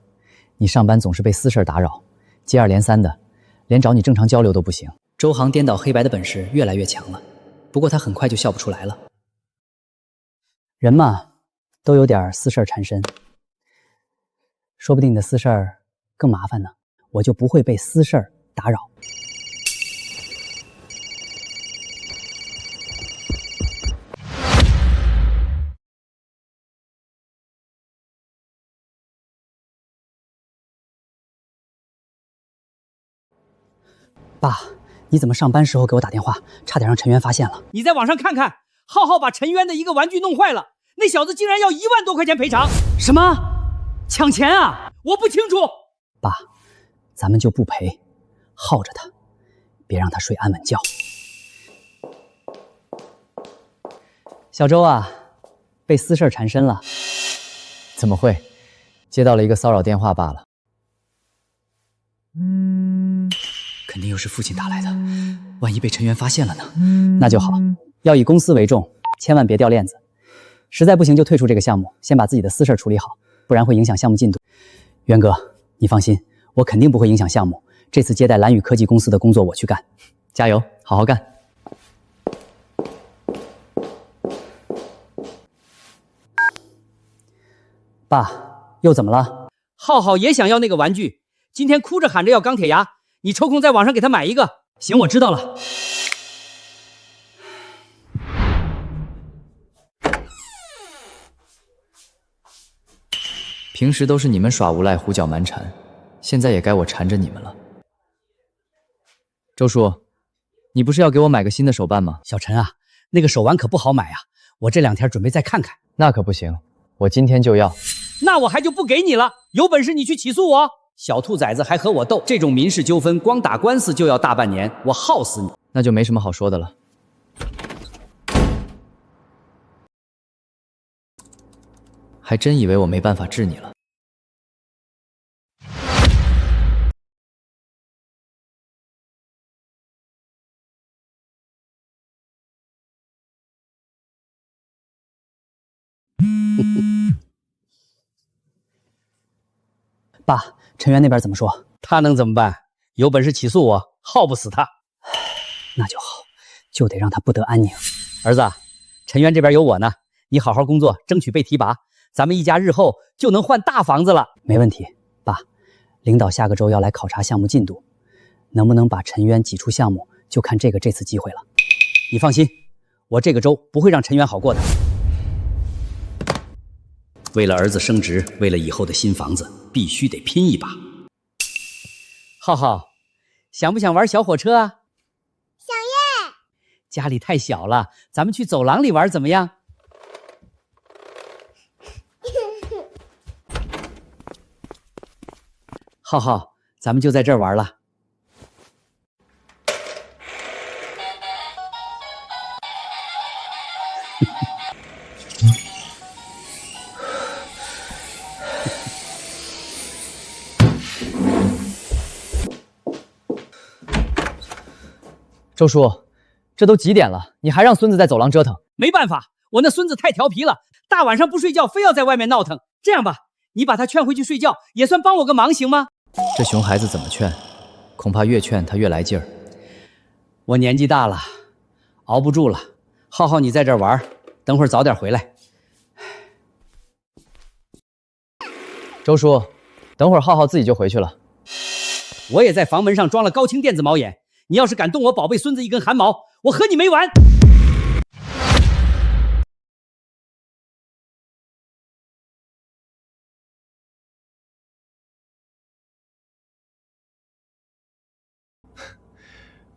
[SPEAKER 1] 你上班总是被私事打扰，接二连三的，连找你正常交流都不行。
[SPEAKER 2] 周航颠倒黑白的本事越来越强了，不过他很快就笑不出来了。
[SPEAKER 1] 人嘛，都有点私事缠身，说不定你的私事儿更麻烦呢。我就不会被私事儿打扰。爸，你怎么上班时候给我打电话，差点让陈渊发现了？
[SPEAKER 2] 你在网上看看，浩浩把陈渊的一个玩具弄坏了，那小子竟然要1万多块钱赔偿！什么？抢钱啊？我不清楚。
[SPEAKER 1] 爸，咱们就不赔，耗着他，别让他睡安稳觉。小周啊，被私事缠身了。
[SPEAKER 3] 怎么会？接到了一个骚扰电话罢了。
[SPEAKER 2] 肯定又是父亲打来的，万一被陈渊发现了呢？
[SPEAKER 1] 那就好，要以公司为重，千万别掉链子。实在不行就退出这个项目，先把自己的私事处理好，不然会影响项目进度。渊哥，你放心，我肯定不会影响项目。这次接待蓝宇科技公司的工作我去干，
[SPEAKER 3] 加油，好好干。
[SPEAKER 1] 爸，又怎么了？
[SPEAKER 2] 浩浩也想要那个玩具，今天哭着喊着要钢铁侠，你抽空在网上给他买一个。行，我知道了。
[SPEAKER 3] 平时都是你们耍无赖胡搅蛮缠，现在也该我缠着你们了。周叔，你不是要给我买个新的手办吗？
[SPEAKER 1] 小陈啊，那个手玩可不好买啊，我这2天准备再看看。
[SPEAKER 3] 那可不行，我今天就要。
[SPEAKER 2] 那我还就不给你了，有本事你去起诉我！小兔崽子还和我斗，这种民事纠纷光打官司就要大半年，我耗死你！
[SPEAKER 3] 那就没什么好说的了。还真以为我没办法治你了。
[SPEAKER 1] 爸，陈渊那边怎么说？
[SPEAKER 2] 他能怎么办？有本事起诉我，耗不死他。
[SPEAKER 1] 那就好，就得让他不得安宁。
[SPEAKER 2] 儿子，陈渊这边有我呢，你好好工作，争取被提拔，咱们一家日后就能换大房子了。
[SPEAKER 1] 没问题，爸，领导下个周要来考察项目进度，能不能把陈渊挤出项目，就看这次机会了。
[SPEAKER 2] 你放心，我这个周不会让陈渊好过的。为了儿子升职，为了以后的新房子，必须得拼一把。浩浩，想不想玩小火车啊？
[SPEAKER 11] 想耶！
[SPEAKER 2] 家里太小了，咱们去走廊里玩怎么样？浩浩，咱们就在这儿玩了。
[SPEAKER 3] 周叔，这都几点了，你还让孙子在走廊折腾？
[SPEAKER 2] 没办法，我那孙子太调皮了，大晚上不睡觉，非要在外面闹腾。这样吧，你把他劝回去睡觉，也算帮我个忙，行吗？
[SPEAKER 3] 这熊孩子怎么劝？恐怕越劝他越来劲儿。
[SPEAKER 2] 我年纪大了，熬不住了。浩浩，你在这儿玩，等会儿早点回来。
[SPEAKER 3] 周叔，等会儿浩浩自己就回去了。
[SPEAKER 2] 我也在房门上装了高清电子猫眼，你要是敢动我宝贝孙子一根汗毛，我和你没完！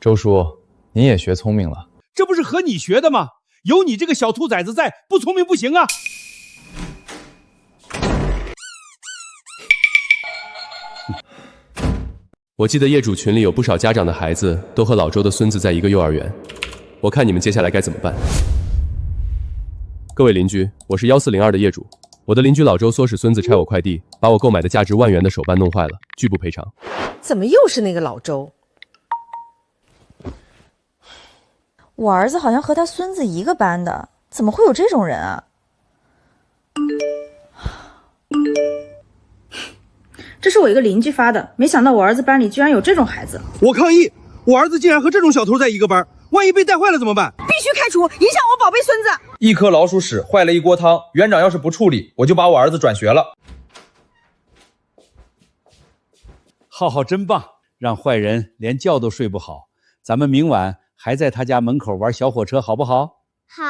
[SPEAKER 5] 周叔，您也学聪明了。
[SPEAKER 6] 这不是和你学的吗？有你这个小兔崽子在，不聪明不行啊！
[SPEAKER 14] 我记得业主群里有不少家长的孩子都和老周的孙子在一个幼儿园，我看你们接下来该怎么办？各位邻居，我是1402的业主，我的邻居老周唆使孙子拆我快递，把我购买的价值1万元的手办弄坏了，拒不赔偿。
[SPEAKER 15] 怎么又是那个老周？
[SPEAKER 16] 我儿子好像和他孙子一个班的，怎么会有这种人啊？
[SPEAKER 17] 这是我一个邻居发的，没想到我儿子班里居然有这种孩子。
[SPEAKER 18] 我抗议！我儿子竟然和这种小偷在一个班，万一被带坏了怎么办？
[SPEAKER 17] 必须开除，影响我宝贝孙子。
[SPEAKER 19] 一颗老鼠屎坏了一锅汤，园长要是不处理，我就把我儿子转学了。
[SPEAKER 6] 浩浩真棒，让坏人连觉都睡不好。咱们明晚还在他家门口玩小火车，好不好？
[SPEAKER 11] 好。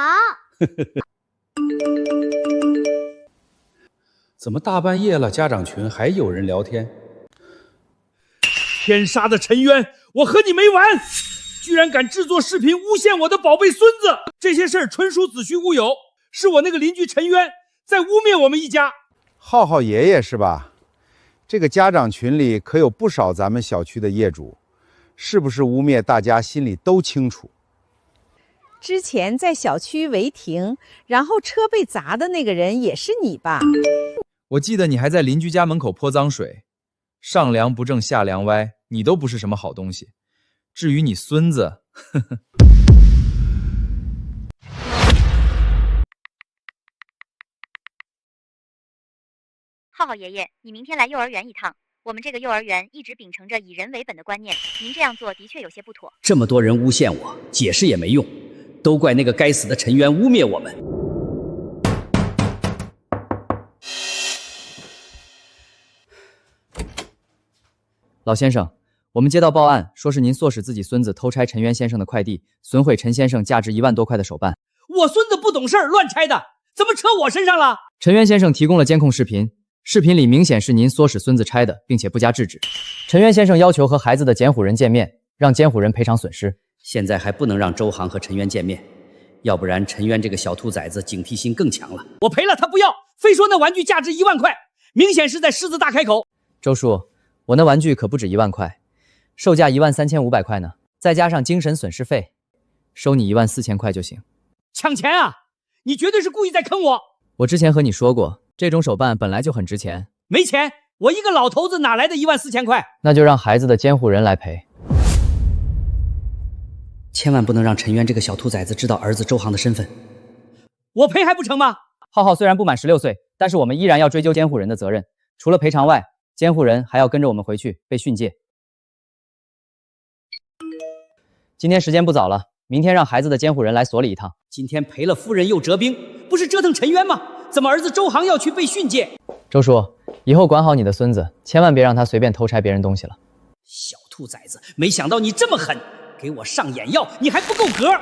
[SPEAKER 6] 怎么大半夜了，家长群还有人聊天？天杀的陈渊，我和你没完！居然敢制作视频诬陷我的宝贝孙子！这些事儿纯属子虚乌有，是我那个邻居陈渊在污蔑我们一家。
[SPEAKER 20] 浩浩爷爷是吧？这个家长群里可有不少咱们小区的业主，是不是污蔑大家心里都清楚。
[SPEAKER 10] 之前在小区违停，然后车被砸的那个人也是你吧？
[SPEAKER 19] 我记得你还在邻居家门口泼脏水，上梁不正下梁歪，你都不是什么好东西。至于你孙子，呵呵。
[SPEAKER 4] 浩浩爷爷，你明天来幼儿园一趟。我们这个幼儿园一直秉承着以人为本的观念，您这样做的确有些不妥。
[SPEAKER 2] 这么多人诬陷我，解释也没用，都怪那个该死的陈渊污蔑我们。
[SPEAKER 3] 老先生，我们接到报案，说是您唆使自己孙子偷拆陈渊先生的快递，损毁陈先生价值1万多块的手办。
[SPEAKER 2] 我孙子不懂事儿，乱拆的，怎么扯我身上了？
[SPEAKER 3] 陈渊先生提供了监控视频，视频里明显是您唆使孙子拆的，并且不加制止。陈渊先生要求和孩子的监护人见面，让监护人赔偿损失。
[SPEAKER 2] 现在还不能让周航和陈渊见面，要不然陈渊这个小兔崽子警惕心更强了。我赔了他不要，非说那玩具价值1万块，明显是在狮子大开口。
[SPEAKER 3] 周叔，我那玩具可不止1万块，售价13500块呢，再加上精神损失费，收你14000块就行。
[SPEAKER 2] 抢钱啊！你绝对是故意在坑我！
[SPEAKER 3] 我之前和你说过，这种手办本来就很值钱。
[SPEAKER 2] 没钱，我一个老头子哪来的14000块？
[SPEAKER 3] 那就让孩子的监护人来赔。
[SPEAKER 2] 千万不能让陈渊这个小兔崽子知道儿子周航的身份。我赔还不成吗？
[SPEAKER 3] 浩浩虽然不满16岁，但是我们依然要追究监护人的责任。除了赔偿外，监护人还要跟着我们回去被训诫。今天时间不早了，明天让孩子的监护人来所里一趟。
[SPEAKER 2] 今天赔了夫人又折兵，不是折腾陈渊吗？怎么儿子周航要去被训诫？
[SPEAKER 3] 周叔，以后管好你的孙子，千万别让他随便偷拆别人东西了。
[SPEAKER 2] 小兔崽子，没想到你这么狠，给我上眼药，你还不够格！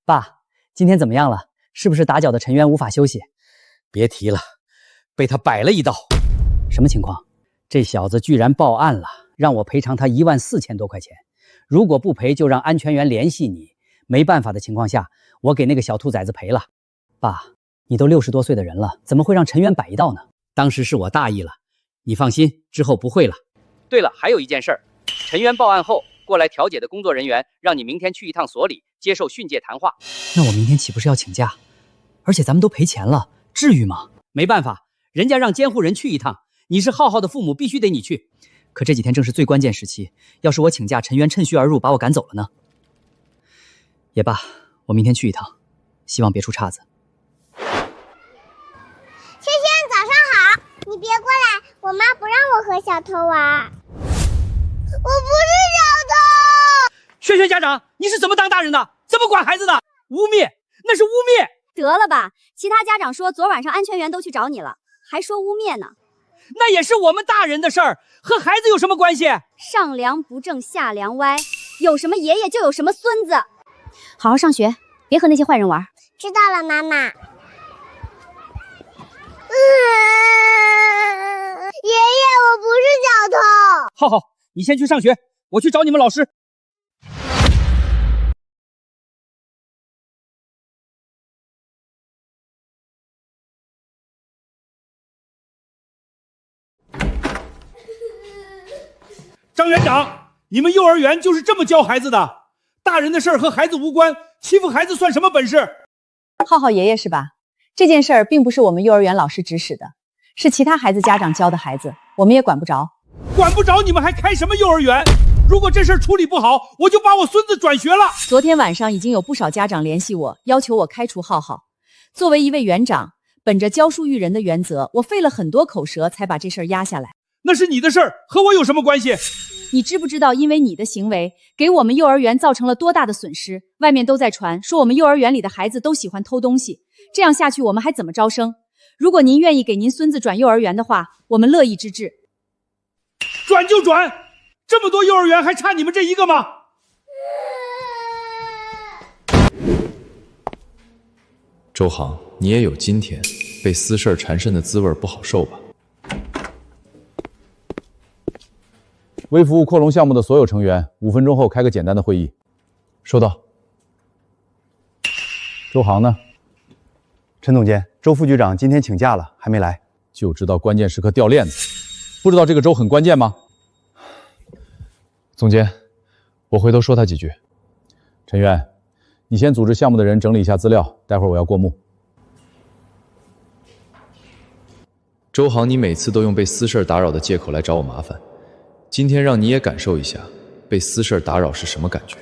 [SPEAKER 2] 爸，今天怎么样了？是不是打搅的陈渊无法休息？别提了，被他摆了一道。什么情况？这小子居然报案了，让我赔偿他14000多块钱。如果不赔，就让安全员联系你。没办法的情况下，我给那个小兔崽子赔了。爸，你都60多岁的人了，怎么会让陈渊摆一道呢？当时是我大意了，你放心，之后不会了。
[SPEAKER 3] 对了，还有一件事儿，陈渊报案后过来调解的工作人员让你明天去一趟所里接受训诫谈话。
[SPEAKER 2] 那我明天岂不是要请假？而且咱们都赔钱了，至于吗？没办法，人家让监护人去一趟，你是浩浩的父母，必须得你去。可这几天正是最关键时期，要是我请假，陈渊趁虚而入把我赶走了呢？也罢，我明天去一趟，希望别出岔子。
[SPEAKER 11] 芊芊，早上好。你别过来，我妈不让我和小偷玩。我不是小偷。
[SPEAKER 2] 萱萱家长，你是怎么当大人的？怎么管孩子的？污蔑，那是污蔑！
[SPEAKER 4] 得了吧，其他家长说昨晚上安全员都去找你了，还说污蔑呢。
[SPEAKER 2] 那也是我们大人的事儿，和孩子有什么关系？
[SPEAKER 4] 上梁不正下梁歪，有什么爷爷就有什么孙子。好好上学，别和那些坏人玩。
[SPEAKER 11] 知道了，妈妈。爷爷，我不是小偷。
[SPEAKER 2] 浩浩，你先去上学，我去找你们老师。
[SPEAKER 6] 张园长，你们幼儿园就是这么教孩子的？大人的事儿和孩子无关，欺负孩子算什么本事？
[SPEAKER 10] 浩浩爷爷是吧？这件事儿并不是我们幼儿园老师指使的，是其他孩子家长教的孩子，我们也管不着。
[SPEAKER 6] 管不着你们还开什么幼儿园？如果这事儿处理不好，我就把我孙子转学了。
[SPEAKER 10] 昨天晚上已经有不少家长联系我，要求我开除浩浩。作为一位园长，本着教书育人的原则，我费了很多口舌才把这事儿压下来。
[SPEAKER 6] 那是你的事儿，和我有什么关系？
[SPEAKER 10] 你知不知道，因为你的行为给我们幼儿园造成了多大的损失？外面都在传说我们幼儿园里的孩子都喜欢偷东西，这样下去我们还怎么招生？如果您愿意给您孙子转幼儿园的话，我们乐意之至。
[SPEAKER 6] 转就转，这么多幼儿园还差你们这一个吗？
[SPEAKER 19] 周航，你也有今天，被私事缠身的滋味不好受吧？
[SPEAKER 5] 微服务扩容项目的所有成员，5分钟后开个简单的会议。
[SPEAKER 19] 收到。
[SPEAKER 5] 周航呢？
[SPEAKER 21] 陈总监，周副局长今天请假了，还没来。
[SPEAKER 5] 就知道关键时刻掉链子，不知道这个周很关键吗？
[SPEAKER 19] 总监，我回头说他几句。
[SPEAKER 5] 陈渊，你先组织项目的人整理一下资料，待会儿我要过目。
[SPEAKER 19] 周航，你每次都用被私事打扰的借口来找我麻烦。今天让你也感受一下被私事打扰是什么感觉。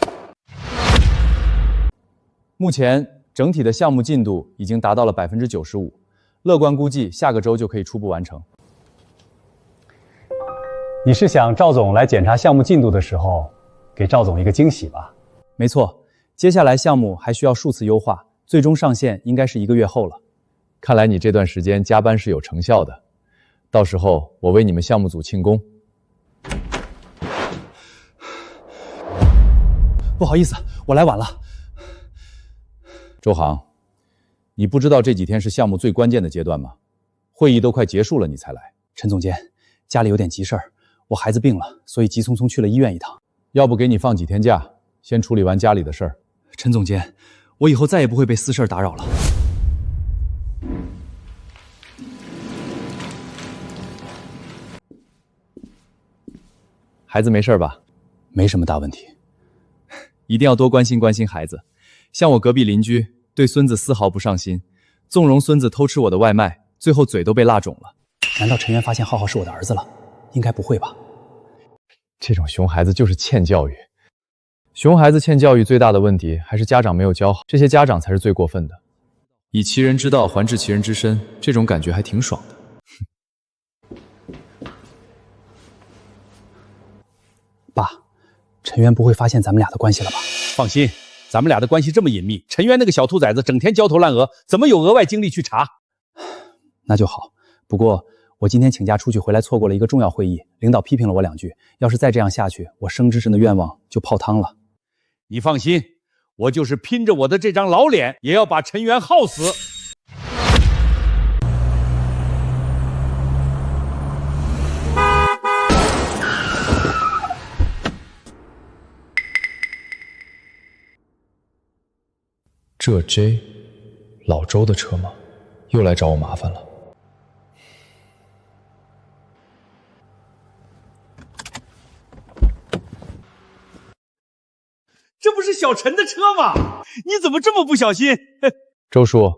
[SPEAKER 3] 目前整体的项目进度已经达到了95%，乐观估计下个周就可以初步完成。
[SPEAKER 22] 你是想赵总来检查项目进度的时候，给赵总一个惊喜吧？
[SPEAKER 3] 没错，接下来项目还需要数次优化，最终上线应该是1个月后了。
[SPEAKER 19] 看来你这段时间加班是有成效的，到时候我为你们项目组庆功。
[SPEAKER 2] 不好意思，我来晚了。
[SPEAKER 5] 周航，你不知道这几天是项目最关键的阶段吗？会议都快结束了，你才来。
[SPEAKER 2] 陈总监，家里有点急事儿，我孩子病了，所以急匆匆去了医院一趟。
[SPEAKER 5] 要不给你放几天假，先处理完家里的事儿。
[SPEAKER 2] 陈总监，我以后再也不会被私事打扰了。
[SPEAKER 3] 孩子没事吧？
[SPEAKER 2] 没什么大问题。
[SPEAKER 3] 一定要多关心关心孩子。像我隔壁邻居，对孙子丝毫不上心，纵容孙子偷吃我的外卖，最后嘴都被辣肿了。
[SPEAKER 2] 难道陈渊发现浩浩是我的儿子了？应该不会吧？
[SPEAKER 19] 这种熊孩子就是欠教育。
[SPEAKER 3] 熊孩子欠教育最大的问题还是家长没有教好，这些家长才是最过分的。
[SPEAKER 19] 以其人之道还治其人之身，这种感觉还挺爽的。
[SPEAKER 2] 爸，陈渊不会发现咱们俩的关系了吧？
[SPEAKER 6] 放心，咱们俩的关系这么隐秘，陈渊那个小兔崽子整天焦头烂额，怎么有额外精力去查？
[SPEAKER 2] 那就好。不过我今天请假出去回来，错过了一个重要会议，领导批评了我2句。要是再这样下去，我升职时的愿望就泡汤了。
[SPEAKER 6] 你放心，我就是拼着我的这张老脸，也要把陈渊耗死。
[SPEAKER 19] 这 J 老周的车吗？又来找我麻烦了。
[SPEAKER 6] 这不是小陈的车吗？你怎么这么不小心？
[SPEAKER 3] 周叔，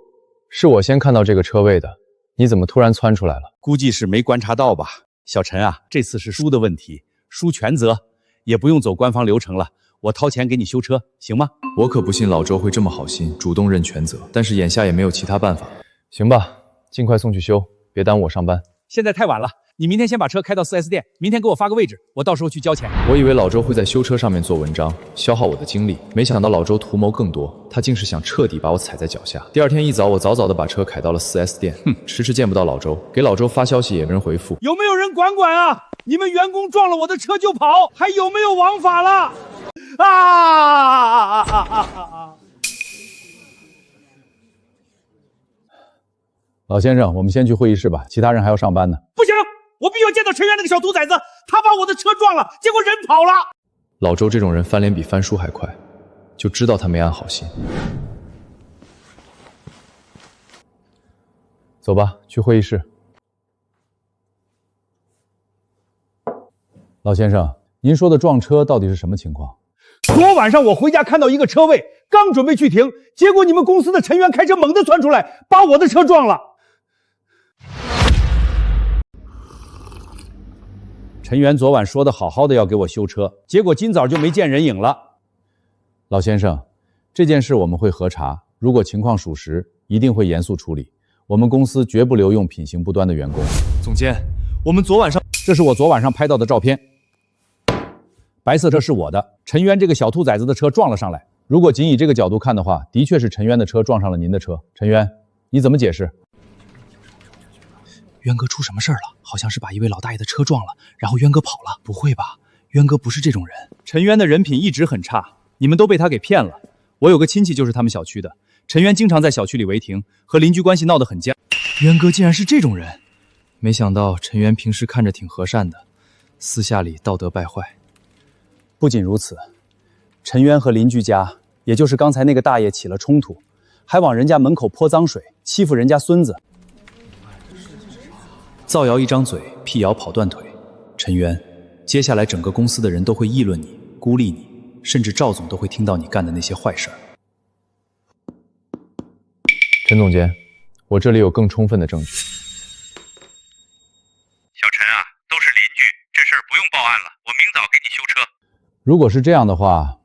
[SPEAKER 3] 是我先看到这个车位的，你怎么突然窜出来了？
[SPEAKER 6] 估计是没观察到吧。小陈啊，这次是叔的问题，叔全责，也不用走官方流程了，我掏钱给你修车，行吗？
[SPEAKER 19] 我可不信老周会这么好心，主动认全责，但是眼下也没有其他办法。
[SPEAKER 3] 行吧，尽快送去修，别耽误我上班。
[SPEAKER 6] 现在太晚了，你明天先把车开到 4S 店，明天给我发个位置，我到时候去交钱。
[SPEAKER 19] 我以为老周会在修车上面做文章，消耗我的精力，没想到老周图谋更多，他竟是想彻底把我踩在脚下。第二天一早，我早早的把车开到了 4S 店，迟迟见不到老周，给老周发消息也没人回复。
[SPEAKER 6] 有没有人管管啊？你们员工撞了我的车就跑，还有没有王法了？
[SPEAKER 5] 老先生，我们先去会议室吧，其他人还要上班呢。
[SPEAKER 6] 不行，我必须要见到陈源那个小兔崽子，他把我的车撞了，结果人跑了。
[SPEAKER 19] 老周这种人翻脸比翻书还快，就知道他没安好心。
[SPEAKER 5] 走吧，去会议室。老先生，您说的撞车到底是什么情况？
[SPEAKER 6] 昨晚上我回家看到一个车位，刚准备去停，结果你们公司的陈源开车猛地窜出来，把我的车撞了。陈源昨晚说的好好的要给我修车，结果今早就没见人影了。
[SPEAKER 5] 老先生，这件事我们会核查，如果情况属实，一定会严肃处理。我们公司绝不留用品行不端的员工。
[SPEAKER 6] 总监，我们昨晚上，
[SPEAKER 5] 这是我昨晚上拍到的照片。白色车是我的，陈渊这个小兔崽子的车撞了上来。如果仅以这个角度看的话，的确是陈渊的车撞上了您的车。陈渊，你怎么解释？
[SPEAKER 3] 渊哥出什么事儿了？好像是把一位老大爷的车撞了，然后渊哥跑了。不会吧？渊哥不是这种人。
[SPEAKER 6] 陈渊的人品一直很差，你们都被他给骗了。我有个亲戚就是他们小区的，陈渊经常在小区里违停，和邻居关系闹得很僵。
[SPEAKER 3] 渊哥竟然是这种人，没想到陈渊平时看着挺和善的，私下里道德败坏。
[SPEAKER 21] 不仅如此，陈渊和邻居家，也就是刚才那个大爷起了冲突，还往人家门口泼脏水，欺负人家孙子。
[SPEAKER 3] 造谣一张嘴，辟谣跑断腿。陈渊，接下来整个公司的人都会议论你，孤立你，甚至赵总都会听到你干的那些坏事儿。
[SPEAKER 19] 陈总监，我这里有更充分的证据。
[SPEAKER 7] 小陈啊，都是邻居，这事儿不用报案了，我明早给你修车。
[SPEAKER 5] 如果是这样的话，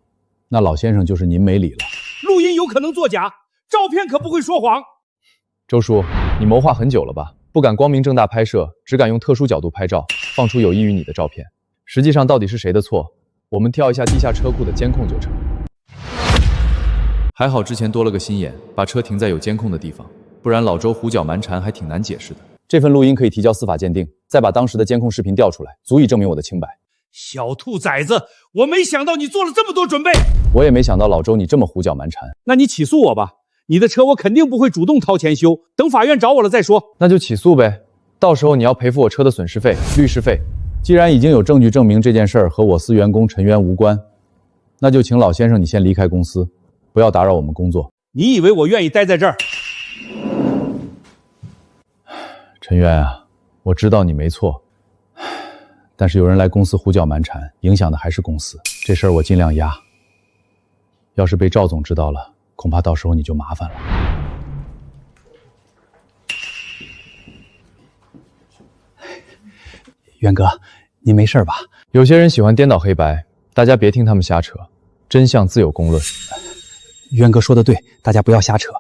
[SPEAKER 5] 那老先生就是您没理了。
[SPEAKER 6] 录音有可能作假，照片可不会说谎。
[SPEAKER 19] 周叔，你谋划很久了吧？不敢光明正大拍摄，只敢用特殊角度拍照，放出有益于你的照片。实际上到底是谁的错？我们调一下地下车库的监控就成。还好之前多了个心眼，把车停在有监控的地方，不然老周胡搅蛮缠还挺难解释的。
[SPEAKER 21] 这份录音可以提交司法鉴定，再把当时的监控视频调出来，足以证明我的清白。
[SPEAKER 6] 小兔崽子，我没想到你做了这么多准备。
[SPEAKER 21] 我也没想到老周你这么胡搅蛮缠。
[SPEAKER 6] 那你起诉我吧，你的车我肯定不会主动掏钱修，等法院找我了再说。
[SPEAKER 19] 那就起诉呗，到时候你要赔付我车的损失费、律师费。
[SPEAKER 5] 既然已经有证据证明这件事儿和我司员工陈渊无关，那就请老先生你先离开公司，不要打扰我们工作。
[SPEAKER 6] 你以为我愿意待在这儿？
[SPEAKER 5] 陈渊啊，我知道你没错，但是有人来公司胡搅蛮缠，影响的还是公司。这事儿我尽量压，要是被赵总知道了，恐怕到时候你就麻烦了。
[SPEAKER 21] 渊哥，你没事吧？
[SPEAKER 19] 有些人喜欢颠倒黑白，大家别听他们瞎扯，真相自有公论。
[SPEAKER 21] 渊哥说的对，大家不要瞎扯。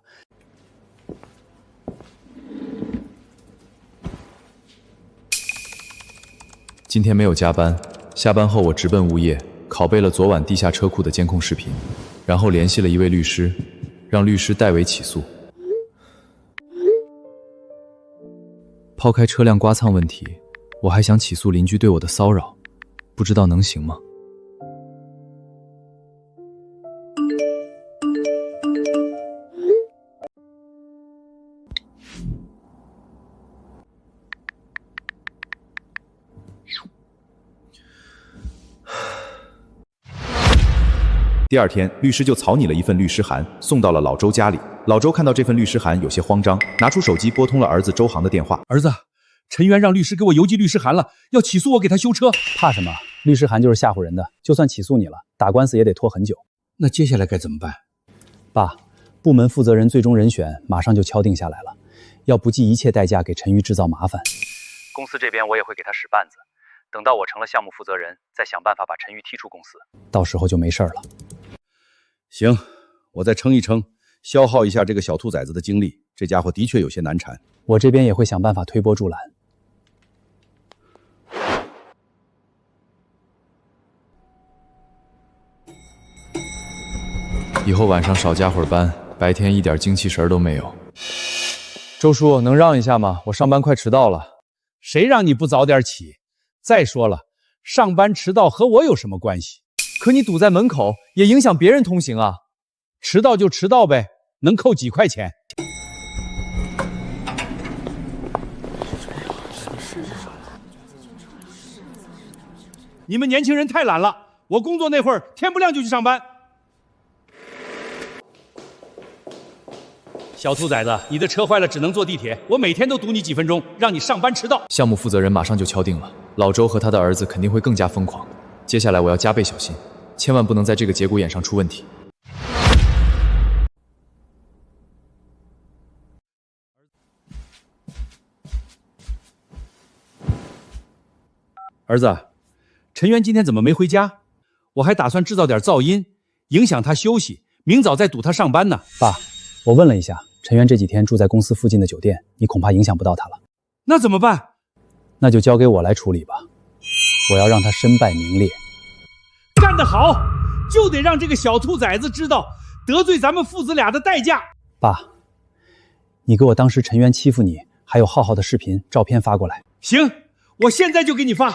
[SPEAKER 19] 今天没有加班，下班后我直奔物业，拷贝了昨晚地下车库的监控视频，然后联系了一位律师，让律师代为起诉。抛开车辆刮蹭问题，我还想起诉邻居对我的骚扰，不知道能行吗？
[SPEAKER 8] 第二天，律师就草拟了一份律师函，送到了老周家里。老周看到这份律师函，有些慌张，拿出手机拨通了儿子周航的电话。
[SPEAKER 6] 儿子，陈渊让律师给我邮寄律师函了，要起诉我给他修车。
[SPEAKER 21] 怕什么？律师函就是吓唬人的，就算起诉你了，打官司也得拖很久。
[SPEAKER 6] 那接下来该怎么办？
[SPEAKER 21] 爸，部门负责人最终人选马上就敲定下来了，要不计一切代价给陈瑜制造麻烦。
[SPEAKER 3] 公司这边我也会给他使绊子，等到我成了项目负责人，再想办法把陈瑜踢出公司。
[SPEAKER 21] 到时候就没事了。
[SPEAKER 12] 行，我再撑一撑，消耗一下这个小兔崽子的精力。这家伙的确有些难缠。
[SPEAKER 21] 我这边也会想办法推波助澜。
[SPEAKER 19] 以后晚上少加会儿班，白天一点精气神都没有。周叔，能让一下吗？我上班快迟到了。
[SPEAKER 6] 谁让你不早点起？再说了，上班迟到和我有什么关系？
[SPEAKER 3] 可你堵在门口，也影响别人通行啊。
[SPEAKER 6] 迟到就迟到呗，能扣几块钱？你们年轻人太懒了，我工作那会儿天不亮就去上班。小兔崽子，你的车坏了只能坐地铁，我每天都堵你几分钟，让你上班迟到。
[SPEAKER 19] 项目负责人马上就敲定了，老周和他的儿子肯定会更加疯狂。接下来我要加倍小心，千万不能在这个节骨眼上出问题。
[SPEAKER 6] 儿子，陈渊今天怎么没回家？我还打算制造点噪音，影响他休息，明早再堵他上班呢。
[SPEAKER 21] 爸，我问了一下，陈渊这几天住在公司附近的酒店，你恐怕影响不到他了。
[SPEAKER 6] 那怎么办？
[SPEAKER 21] 那就交给我来处理吧。我要让他身败名裂。
[SPEAKER 6] 干得好，就得让这个小兔崽子知道得罪咱们父子俩的代价。
[SPEAKER 21] 爸，你给我当时陈渊欺负你还有浩浩的视频照片发过来。
[SPEAKER 6] 行，我现在就给你发。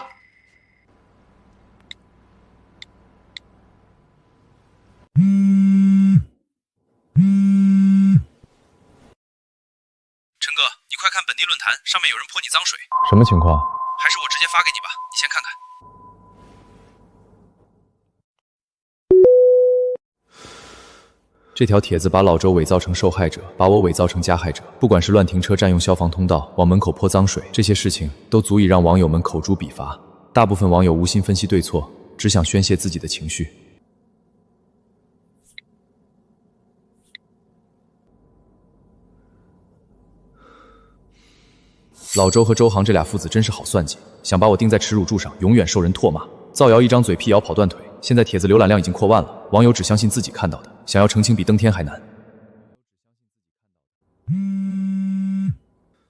[SPEAKER 7] 陈哥，你快看本地论坛，上面有人泼你脏水。
[SPEAKER 19] 什么情况？
[SPEAKER 7] 还是我直接发给你吧，你先看看。
[SPEAKER 19] 这条帖子把老周伪造成受害者，把我伪造成加害者。不管是乱停车、占用消防通道、往门口泼脏水，这些事情都足以让网友们口诛笔伐。大部分网友无心分析对错，只想宣泄自己的情绪。老周和周航这俩父子真是好算计，想把我钉在耻辱柱上，永远受人唾骂。造谣一张嘴，辟谣跑断腿。现在帖子浏览量已经破万了，网友只相信自己看到的，想要澄清比登天还难。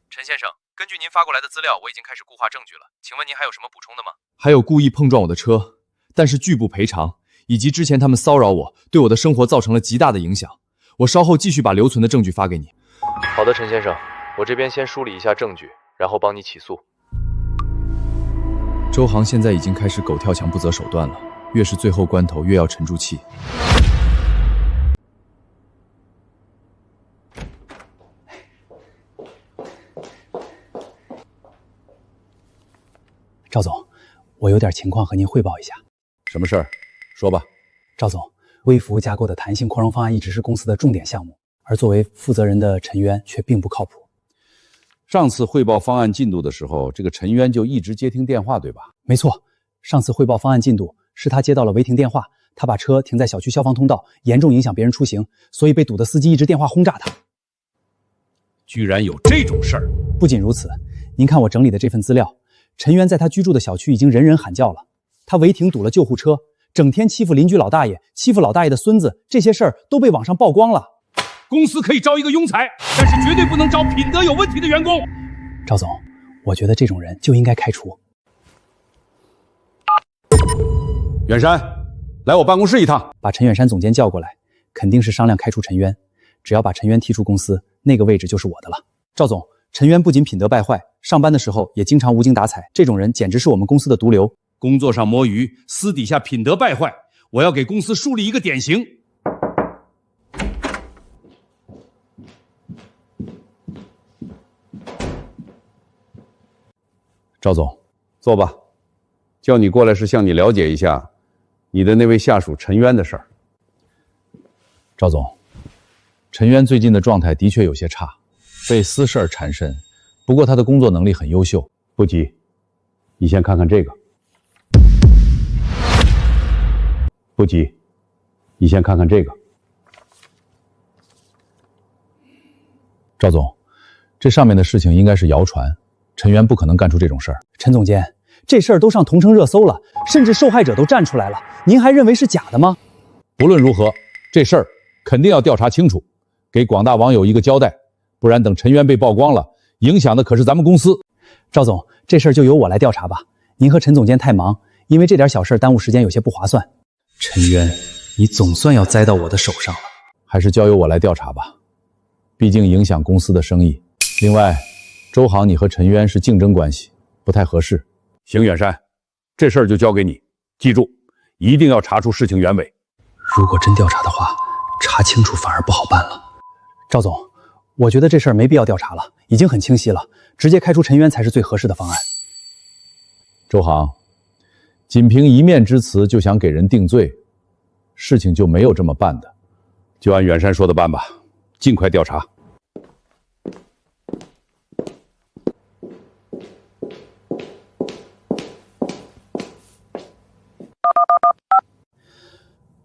[SPEAKER 14] 陈先生，根据您发过来的资料，我已经开始固化证据了，请问您还有什么补充的吗？
[SPEAKER 19] 还有故意碰撞我的车，但是拒不赔偿，以及之前他们骚扰我，对我的生活造成了极大的影响。我稍后继续把留存的证据发给你。
[SPEAKER 14] 好的，陈先生，我这边先梳理一下证据，然后帮你起诉。
[SPEAKER 19] 周航现在已经开始狗跳墙不择手段了，越是最后关头越要沉住气。
[SPEAKER 21] 赵总，我有点情况和您汇报一下。
[SPEAKER 5] 什么事儿？说吧。
[SPEAKER 21] 赵总，微服务架构的弹性扩容方案一直是公司的重点项目，而作为负责人的陈渊却并不靠谱。
[SPEAKER 5] 上次汇报方案进度的时候，这个陈渊就一直接听电话，对吧？
[SPEAKER 21] 没错，上次汇报方案进度是他接到了违停电话，他把车停在小区消防通道，严重影响别人出行，所以被堵的司机一直电话轰炸他。
[SPEAKER 6] 居然有这种事儿！
[SPEAKER 21] 不仅如此，您看我整理的这份资料，陈渊在他居住的小区已经人人喊叫了，他违停堵了救护车，整天欺负邻居老大爷，欺负老大爷的孙子，这些事儿都被网上曝光了。
[SPEAKER 6] 公司可以招一个庸才，但是绝对不能招品德有问题的员工。
[SPEAKER 21] 赵总，我觉得这种人就应该开除。
[SPEAKER 5] 远山，来我办公室一趟。
[SPEAKER 21] 把陈远山总监叫过来，肯定是商量开除陈渊。只要把陈渊踢出公司，那个位置就是我的了。赵总，陈渊不仅品德败坏，上班的时候也经常无精打采，这种人简直是我们公司的毒瘤。
[SPEAKER 6] 工作上摸鱼，私底下品德败坏，我要给公司树立一个典型。
[SPEAKER 5] 赵总，坐吧。叫你过来是向你了解一下你的那位下属陈渊的事儿。
[SPEAKER 19] 赵总，陈渊最近的状态的确有些差，被私事儿缠身，不过他的工作能力很优秀。
[SPEAKER 5] 不急，你先看看这个。不急，你先看看这个。
[SPEAKER 19] 赵总，这上面的事情应该是谣传，陈渊不可能干出这种事儿。
[SPEAKER 21] 陈总监，这事儿都上同城热搜了，甚至受害者都站出来了，您还认为是假的吗？
[SPEAKER 5] 不论如何，这事儿肯定要调查清楚，给广大网友一个交代，不然等陈渊被曝光了，影响的可是咱们公司。
[SPEAKER 21] 赵总，这事儿就由我来调查吧，您和陈总监太忙，因为这点小事耽误时间有些不划算。
[SPEAKER 3] 陈渊，你总算要栽到我的手上了。
[SPEAKER 5] 还是交由我来调查吧，毕竟影响公司的生意。另外，周航你和陈渊是竞争关系，不太合适。
[SPEAKER 9] 邢远山，这事儿就交给你，记住，一定要查出事情原委。
[SPEAKER 21] 如果真调查的话，查清楚反而不好办了。赵总，我觉得这事儿没必要调查了，已经很清晰了，直接开除陈渊才是最合适的方案。
[SPEAKER 5] 周航，仅凭一面之词就想给人定罪，事情就没有这么办的。
[SPEAKER 9] 就按远山说的办吧，尽快调查。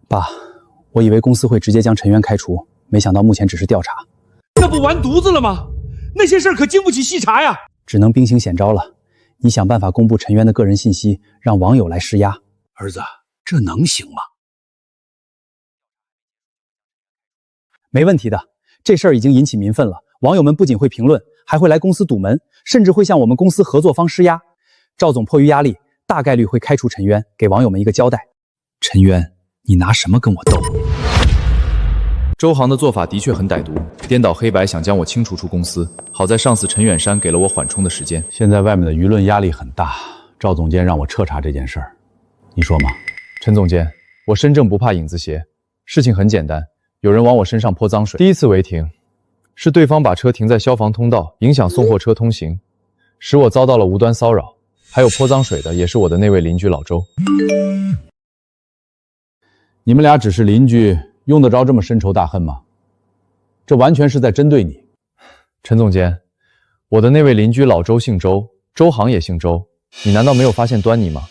[SPEAKER 21] 爸，我以为公司会直接将陈渊开除，没想到目前只是调查。
[SPEAKER 6] 那不完犊子了吗？那些事儿可经不起细查呀！
[SPEAKER 21] 只能兵行险招了。你想办法公布陈渊的个人信息，让网友来施压。
[SPEAKER 6] 儿子，这能行吗？
[SPEAKER 21] 没问题的，这事儿已经引起民愤了。网友们不仅会评论，还会来公司堵门，甚至会向我们公司合作方施压。赵总迫于压力，大概率会开除陈渊，给网友们一个交代。陈渊，你拿什么跟我斗？
[SPEAKER 19] 周航的做法的确很歹毒，颠倒黑白，想将我清除出公司。好在上司陈远山给了我缓冲的时间。
[SPEAKER 5] 现在外面的舆论压力很大，赵总监让我彻查这件事儿，你说吗？
[SPEAKER 19] 陈总监，我身正不怕影子斜，事情很简单，有人往我身上泼脏水。第一次违停，是对方把车停在消防通道，影响送货车通行，使我遭到了无端骚扰。还有泼脏水的，也是我的那位邻居老周。
[SPEAKER 5] 你们俩只是邻居，用得着这么深仇大恨吗？这完全是在针对你。
[SPEAKER 19] 陈总监，我的那位邻居老周姓周，周航也姓周，你难道没有发现端倪吗？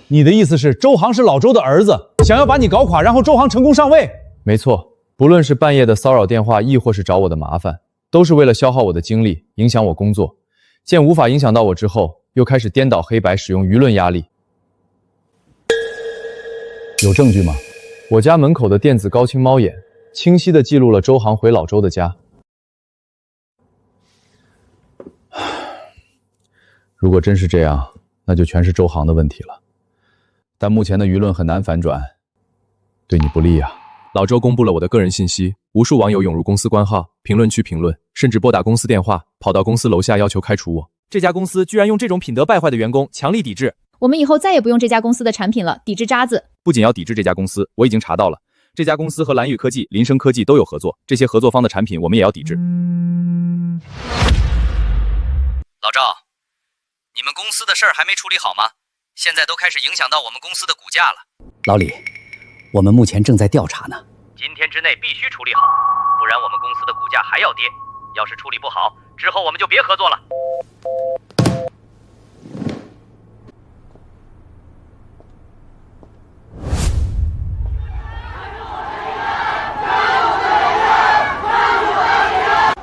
[SPEAKER 5] 你的意思是周航是老周的儿子，想要把你搞垮，然后周航成功上位？
[SPEAKER 19] 没错，不论是半夜的骚扰电话，亦或是找我的麻烦，都是为了消耗我的精力，影响我工作。见无法影响到我之后，又开始颠倒黑白，使用舆论压力。
[SPEAKER 5] 有证据吗？
[SPEAKER 19] 我家门口的电子高清猫眼清晰地记录了周航回老周的家。
[SPEAKER 5] 如果真是这样，那就全是周航的问题了。但目前的舆论很难反转，对你不利啊。
[SPEAKER 14] 老周公布了我的个人信息，无数网友涌入公司官号、评论区评论，甚至拨打公司电话，跑到公司楼下要求开除我。
[SPEAKER 3] 这家公司居然用这种品德败坏的员工，强力抵制。
[SPEAKER 10] 我们以后再也不用这家公司的产品了，抵制渣子。
[SPEAKER 3] 不仅要抵制这家公司，我已经查到了，这家公司和蓝宇科技、林生科技都有合作，这些合作方的产品我们也要抵制。
[SPEAKER 2] 老赵，你们公司的事儿还没处理好吗？现在都开始影响到我们公司的股价了。
[SPEAKER 1] 老李，我们目前正在调查呢，
[SPEAKER 2] 今天之内必须处理好，不然我们公司的股价还要跌。要是处理不好，之后我们就别合作了。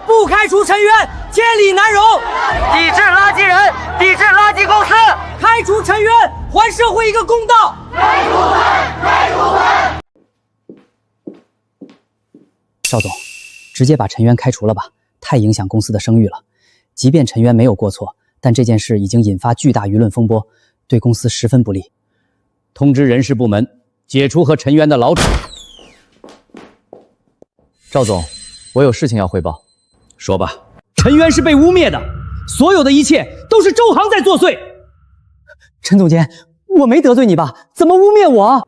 [SPEAKER 2] 不开除陈渊，天理难容！抵制垃圾人，抵制垃圾公司，开除陈渊，还社会一个公道！开除他，开除他！
[SPEAKER 1] 赵总，直接把陈渊开除了吧，太影响公司的声誉了。即便陈渊没有过错，但这件事已经引发巨大舆论风波，对公司十分不利。
[SPEAKER 2] 通知人事部门解除和陈渊的劳处。
[SPEAKER 3] 赵总，我有事情要汇报。
[SPEAKER 2] 说吧。陈渊是被污蔑的，所有的一切都是周航在作祟。
[SPEAKER 1] 陈总监，我没得罪你吧？怎么污蔑我？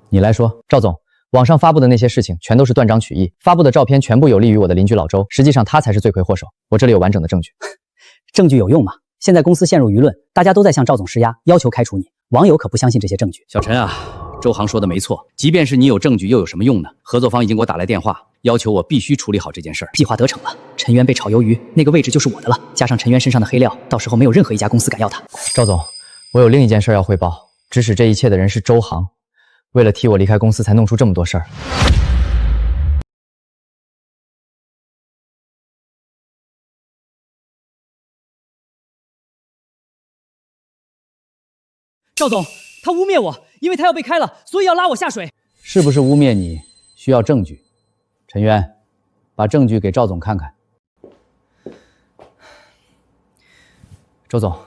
[SPEAKER 3] 你来说。赵总，网上发布的那些事情全都是断章取义，发布的照片全部有利于我的邻居老周，实际上他才是罪魁祸首。我这里有完整的证据。
[SPEAKER 1] 证据有用吗？现在公司陷入舆论，大家都在向赵总施压，要求开除你。网友可不相信这些证据。
[SPEAKER 2] 小陈啊，周航说的没错，即便是你有证据，又有什么用呢？合作方已经给我打来电话，要求我必须处理好这件事儿。
[SPEAKER 1] 计划得逞了，陈渊被炒鱿鱼，那个位置就是我的了。加上陈渊身上的黑料，到时候没有任何一家公司敢要他。
[SPEAKER 3] 赵总，我有另一件事要汇报，指使这一切的人是周航，为了替我离开公司才弄出这么多事儿。
[SPEAKER 2] 赵总，他污蔑我，因为他要被开了，所以要拉我下水。
[SPEAKER 1] 是不是污蔑你？需要证据。陈渊，把证据给赵总看看。
[SPEAKER 3] 周总，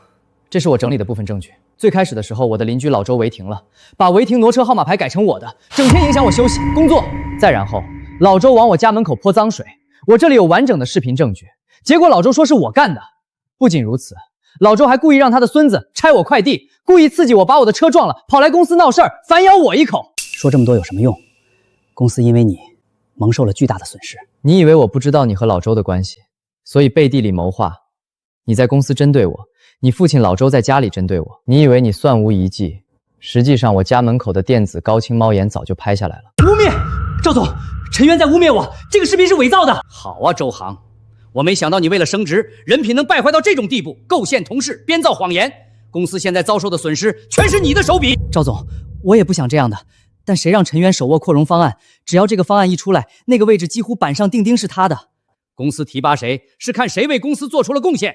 [SPEAKER 3] 这是我整理的部分证据，最开始的时候，我的邻居老周违停了，把违停挪车号码牌改成我的，整天影响我休息工作。再然后，老周往我家门口泼脏水，我这里有完整的视频证据。结果老周说是我干的。不仅如此，老周还故意让他的孙子拆我快递，故意刺激我把我的车撞了，跑来公司闹事儿，反咬我一口。
[SPEAKER 1] 说这么多有什么用？公司因为你蒙受了巨大的损失。
[SPEAKER 3] 你以为我不知道你和老周的关系，所以背地里谋划。你在公司针对我，你父亲老周在家里针对我。你以为你算无一计，实际上我家门口的电子高清猫眼早就拍下来了。
[SPEAKER 2] 污蔑！赵总，陈渊在污蔑我，这个视频是伪造的。
[SPEAKER 1] 好啊，周航，我没想到你为了升职，人品能败坏到这种地步，构陷同事，编造谎言。公司现在遭受的损失全是你的手笔。
[SPEAKER 2] 赵总，我也不想这样的，但谁让陈渊手握扩容方案？只要这个方案一出来，那个位置几乎板上钉钉是他的。
[SPEAKER 1] 公司提拔谁是看谁为公司做出了贡献。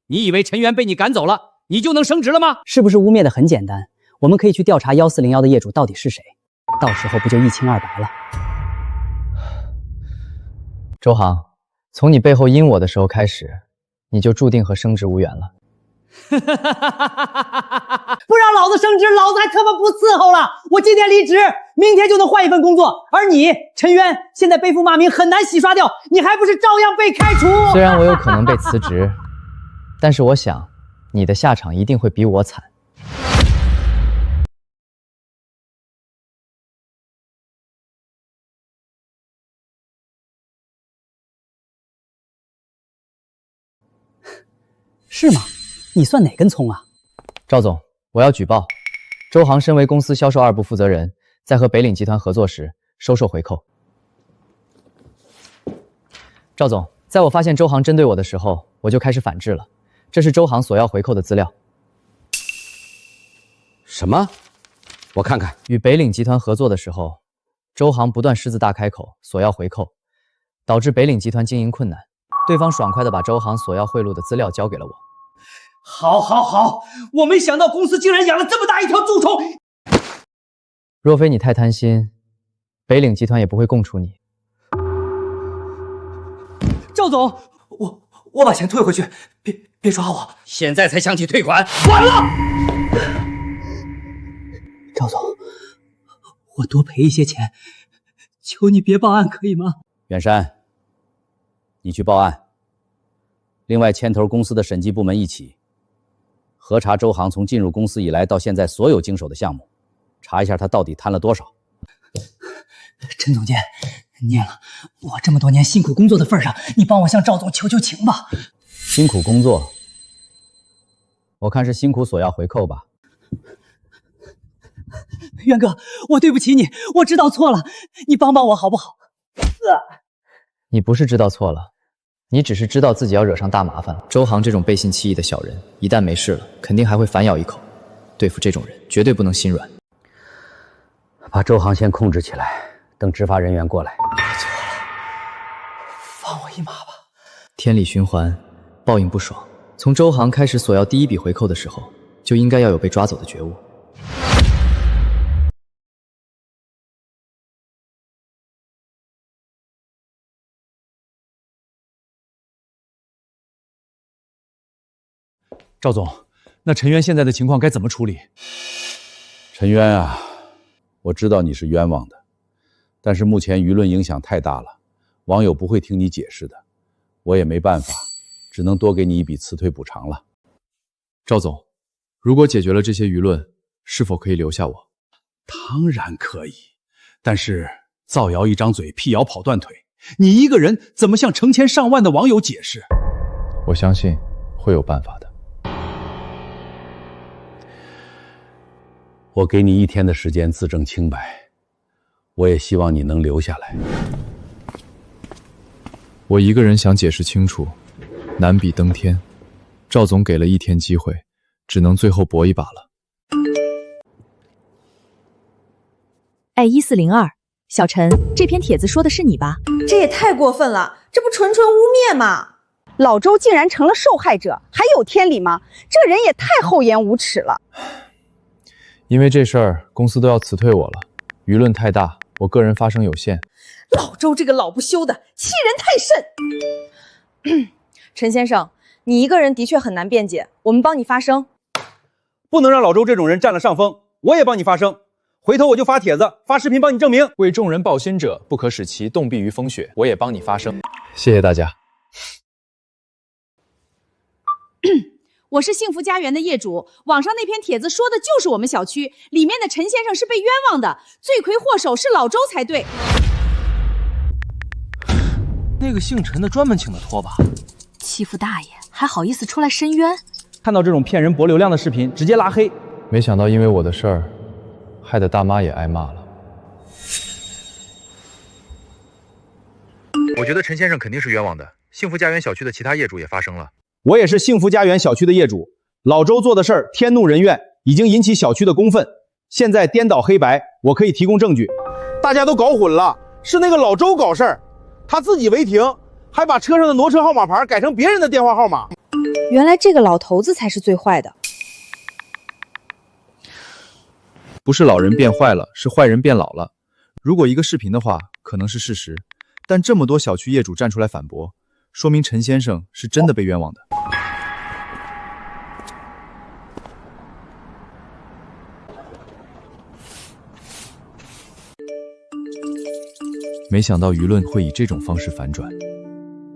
[SPEAKER 1] 你以为陈渊被你赶走了，你就能升职了吗？
[SPEAKER 2] 是不是污蔑的很简单？我们可以去调查1401的业主到底是谁，到时候不就一清二白了？
[SPEAKER 3] 周航，从你背后阴我的时候开始，你就注定和升职无缘了。
[SPEAKER 2] 不让老子升职，老子还他妈不伺候了！我今天离职，明天就能换一份工作。而你，陈渊，现在背负骂名很难洗刷掉，你还不是照样被开除？
[SPEAKER 3] 虽然我有可能被辞职，但是我想，你的下场一定会比我惨。
[SPEAKER 2] 是吗？你算哪根葱啊？
[SPEAKER 3] 赵总，我要举报，周航身为公司销售2部负责人，在和北岭集团合作时收受回扣。赵总，在我发现周航针对我的时候，我就开始反制了。这是周航索要回扣的资料。
[SPEAKER 1] 什么？我看看。
[SPEAKER 3] 与北岭集团合作的时候，周航不断狮子大开口索要回扣，导致北岭集团经营困难。对方爽快地把周航索要贿赂的资料交给了我。
[SPEAKER 2] 好，我没想到公司竟然养了这么大一条蛀虫。
[SPEAKER 3] 若非你太贪心，北岭集团也不会供出你。
[SPEAKER 2] 赵总，我把钱退回去，别抓我！
[SPEAKER 1] 现在才想起退款，
[SPEAKER 2] 完了！赵总，我多赔一些钱，求你别报案，可以吗？
[SPEAKER 1] 远山，你去报案。另外牵头公司的审计部门一起核查周航从进入公司以来到现在所有经手的项目，查一下他到底贪了多少。
[SPEAKER 2] 陈总监，念了我这么多年辛苦工作的份上，你帮我向赵总求求情吧。
[SPEAKER 1] 辛苦工作，我看是辛苦索要回扣吧。
[SPEAKER 2] 渊哥，我对不起你，我知道错了，你帮帮我好不好？
[SPEAKER 3] 你不是知道错了，你只是知道自己要惹上大麻烦了。周航这种背信弃义的小人，一旦没事了，肯定还会反咬一口。对付这种人，绝对不能心软。
[SPEAKER 1] 把周航先控制起来，等执法人员过来。
[SPEAKER 2] 我错了，放我一马吧。
[SPEAKER 3] 天理循环，报应不爽。从周航开始索要第一笔回扣的时候，就应该要有被抓走的觉悟。
[SPEAKER 6] 赵总，那陈渊现在的情况该怎么处理？
[SPEAKER 5] 陈渊啊，我知道你是冤枉的，但是目前舆论影响太大了，网友不会听你解释的，我也没办法，只能多给你一笔辞退补偿了。
[SPEAKER 19] 赵总，如果解决了这些舆论，是否可以留下我？
[SPEAKER 6] 当然可以，但是造谣一张嘴，辟谣跑断腿，你一个人怎么向成千上万的网友解释？
[SPEAKER 19] 我相信会有办法的。
[SPEAKER 5] 我给你1天的时间自证清白，我也希望你能留下来。
[SPEAKER 19] 我一个人想解释清楚，难比登天。赵总给了1天机会，只能最后搏一把了。
[SPEAKER 10] 哎，1402，小陈，这篇帖子说的是你吧？
[SPEAKER 17] 这也太过分了，这不纯纯污蔑吗？
[SPEAKER 13] 老周竟然成了受害者，还有天理吗？这人也太厚颜无耻了。
[SPEAKER 19] 因为这事儿，公司都要辞退我了，舆论太大，我个人发声有限。
[SPEAKER 17] 老周这个老不休的，欺人太甚。陈先生，你一个人的确很难辩解，我们帮你发声。
[SPEAKER 18] 不能让老周这种人占了上风。我也帮你发声，回头我就发帖子、发视频帮你证明。
[SPEAKER 19] 为众人抱薪者，不可使其冻毙于风雪。我也帮你发声，谢谢大家。
[SPEAKER 10] 我是幸福家园的业主，网上那篇帖子说的就是我们小区里面的陈先生是被冤枉的，罪魁祸首是老周才对。
[SPEAKER 15] 那个姓陈的专门请的托吧？
[SPEAKER 16] 欺负大爷还好意思出来申冤？
[SPEAKER 21] 看到这种骗人博流量的视频，直接拉黑。
[SPEAKER 19] 没想到因为我的事儿，害得大妈也挨骂了。
[SPEAKER 8] 我觉得陈先生肯定是冤枉的。幸福家园小区的其他业主也发声了。
[SPEAKER 18] 我也是幸福家园小区的业主，老周做的事儿天怒人怨，已经引起小区的公愤。现在颠倒黑白，我可以提供证据。大家都搞混了，是那个老周搞事儿，他自己违停，还把车上的挪车号码牌改成别人的电话号码。
[SPEAKER 17] 原来这个老头子才是最坏的。
[SPEAKER 19] 不是老人变坏了，是坏人变老了。如果一个视频的话，可能是事实，但这么多小区业主站出来反驳，说明陈先生是真的被冤枉的。没想到舆论会以这种方式反转。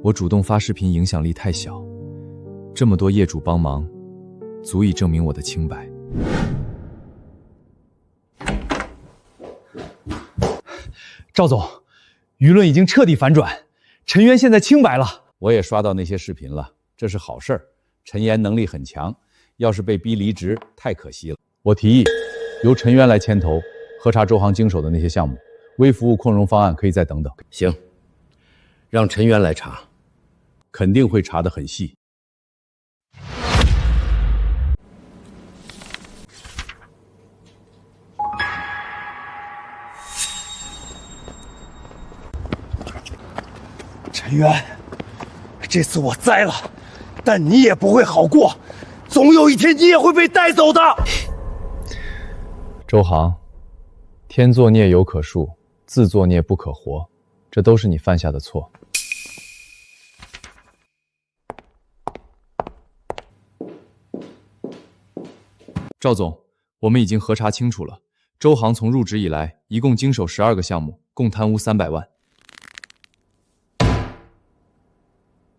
[SPEAKER 19] 我主动发视频影响力太小，这么多业主帮忙，足以证明我的清白。
[SPEAKER 6] 赵总，舆论已经彻底反转，陈渊现在清白了。
[SPEAKER 5] 我也刷到那些视频了，这是好事儿。陈岩能力很强，要是被逼离职，太可惜了。我提议由陈渊来牵头，核查周航经手的那些项目，微服务扩容方案可以再等等。
[SPEAKER 1] 行，让陈渊来查，
[SPEAKER 5] 肯定会查得很细。
[SPEAKER 18] 陈渊，这次我栽了，但你也不会好过，总有一天你也会被带走的。
[SPEAKER 19] 周航，天作孽犹可恕，自作孽不可活，这都是你犯下的错。赵总，我们已经核查清楚了，周航从入职以来，一共经手12个项目，共贪污300万。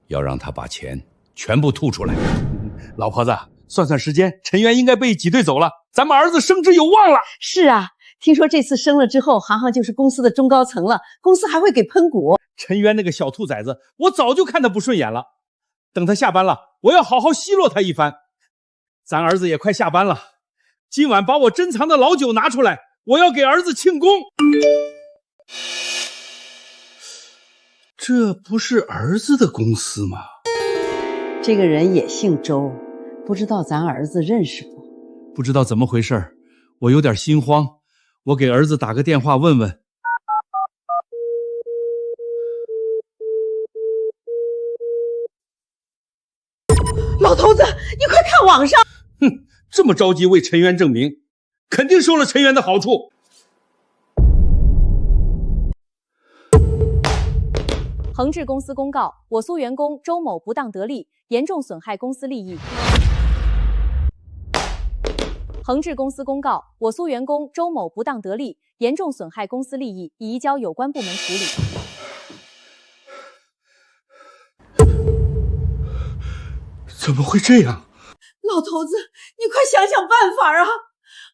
[SPEAKER 5] 要让他把钱全部吐出来。
[SPEAKER 6] 老婆子，算算时间，陈渊应该被挤兑走了，咱们儿子升职有望了。
[SPEAKER 23] 是啊，听说这次升了之后，航航就是公司的中高层了，公司还会给喷股。
[SPEAKER 6] 陈渊那个小兔崽子，我早就看他不顺眼了。等他下班了，我要好好奚落他一番。咱儿子也快下班了，今晚把我珍藏的老酒拿出来，我要给儿子庆功。
[SPEAKER 12] 这不是儿子的公司吗？
[SPEAKER 23] 这个人也姓周，不知道咱儿子认识不？
[SPEAKER 6] 不知道怎么回事，我有点心慌，我给儿子打个电话问问。
[SPEAKER 23] 老头子，你快看网上！
[SPEAKER 6] 哼，这么着急为陈渊证明，肯定受了陈渊的好处。
[SPEAKER 10] 恒智公司公告：我苏员工周某不当得利，严重损害公司利益。恒智公司公告：我苏员工周某不当得利，严重损害公司利益，已移交有关部门处理。
[SPEAKER 12] 怎么会这样？
[SPEAKER 23] 老头子，你快想想办法啊！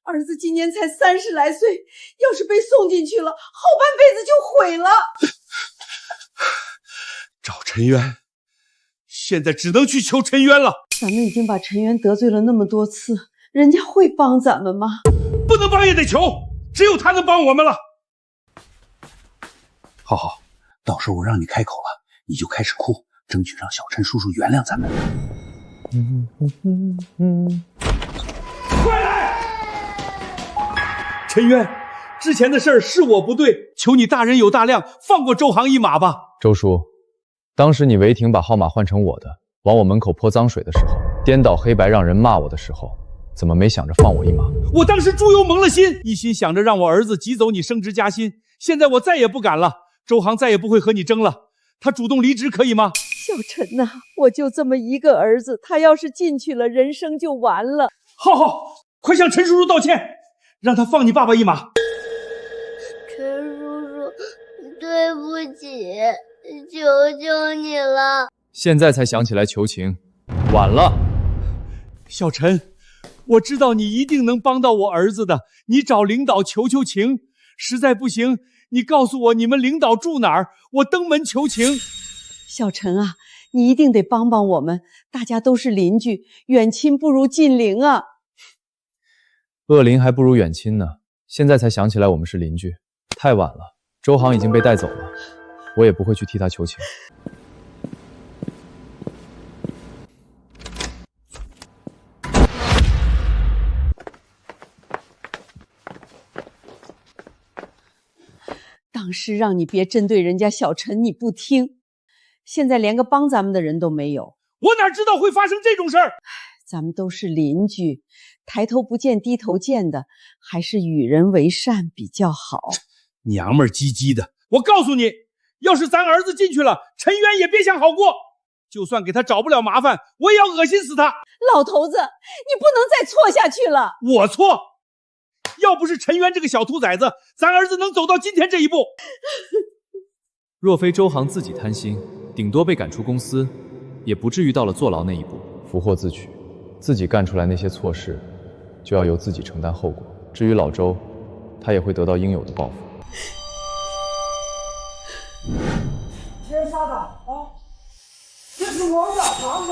[SPEAKER 23] 儿子今年才30来岁，要是被送进去了，后半辈子就毁了。
[SPEAKER 6] 找陈渊，现在只能去求陈渊了。
[SPEAKER 23] 咱们已经把陈渊得罪了那么多次，人家会帮咱们吗？
[SPEAKER 6] 不能帮也得求，只有他能帮我们了。
[SPEAKER 12] 好，到时候我让你开口了，你就开始哭，争取让小陈叔叔原谅咱们。
[SPEAKER 6] 快来！陈渊，之前的事儿是我不对，求你大人有大量，放过周航一马吧。
[SPEAKER 19] 周叔，当时你违停把号码换成我的，往我门口泼脏水的时候，颠倒黑白让人骂我的时候，怎么没想着放我一马？
[SPEAKER 6] 我当时猪油蒙了心，一心想着让我儿子挤走你升职加薪，现在我再也不敢了，周航再也不会和你争了，他主动离职可以吗？
[SPEAKER 23] 小陈呐，我就这么一个儿子，他要是进去了，人生就完了。
[SPEAKER 6] 好，快向陈叔叔道歉，让他放你爸爸一马。
[SPEAKER 4] 陈叔叔，对不起，求求你了。
[SPEAKER 19] 现在才想起来求情，晚了。
[SPEAKER 6] 小陈，我知道你一定能帮到我儿子的，你找领导求求情，实在不行，你告诉我你们领导住哪儿，我登门求情。
[SPEAKER 23] 小陈啊，你一定得帮帮我们，大家都是邻居，远亲不如近邻啊。
[SPEAKER 19] 恶邻还不如远亲呢，现在才想起来我们是邻居，太晚了。周航已经被带走了，我也不会去替他求情。
[SPEAKER 23] 当时让你别针对人家小陈，你不听，现在连个帮咱们的人都没有。
[SPEAKER 6] 我哪知道会发生这种事儿？
[SPEAKER 23] 咱们都是邻居，抬头不见低头见的，还是与人为善比较好。
[SPEAKER 6] 娘们儿唧唧的，我告诉你，要是咱儿子进去了，陈渊也别想好过。就算给他找不了麻烦，我也要恶心死他。
[SPEAKER 23] 老头子，你不能再错下去了。
[SPEAKER 6] 我错？要不是陈渊这个小兔崽子，咱儿子能走到今天这一步。
[SPEAKER 19] 若非周航自己贪心，顶多被赶出公司，也不至于到了坐牢那一步。福祸自取，自己干出来那些错事，就要由自己承担后果。至于老周，他也会得到应有的报复。
[SPEAKER 11] 天杀的啊！这是我们的房子，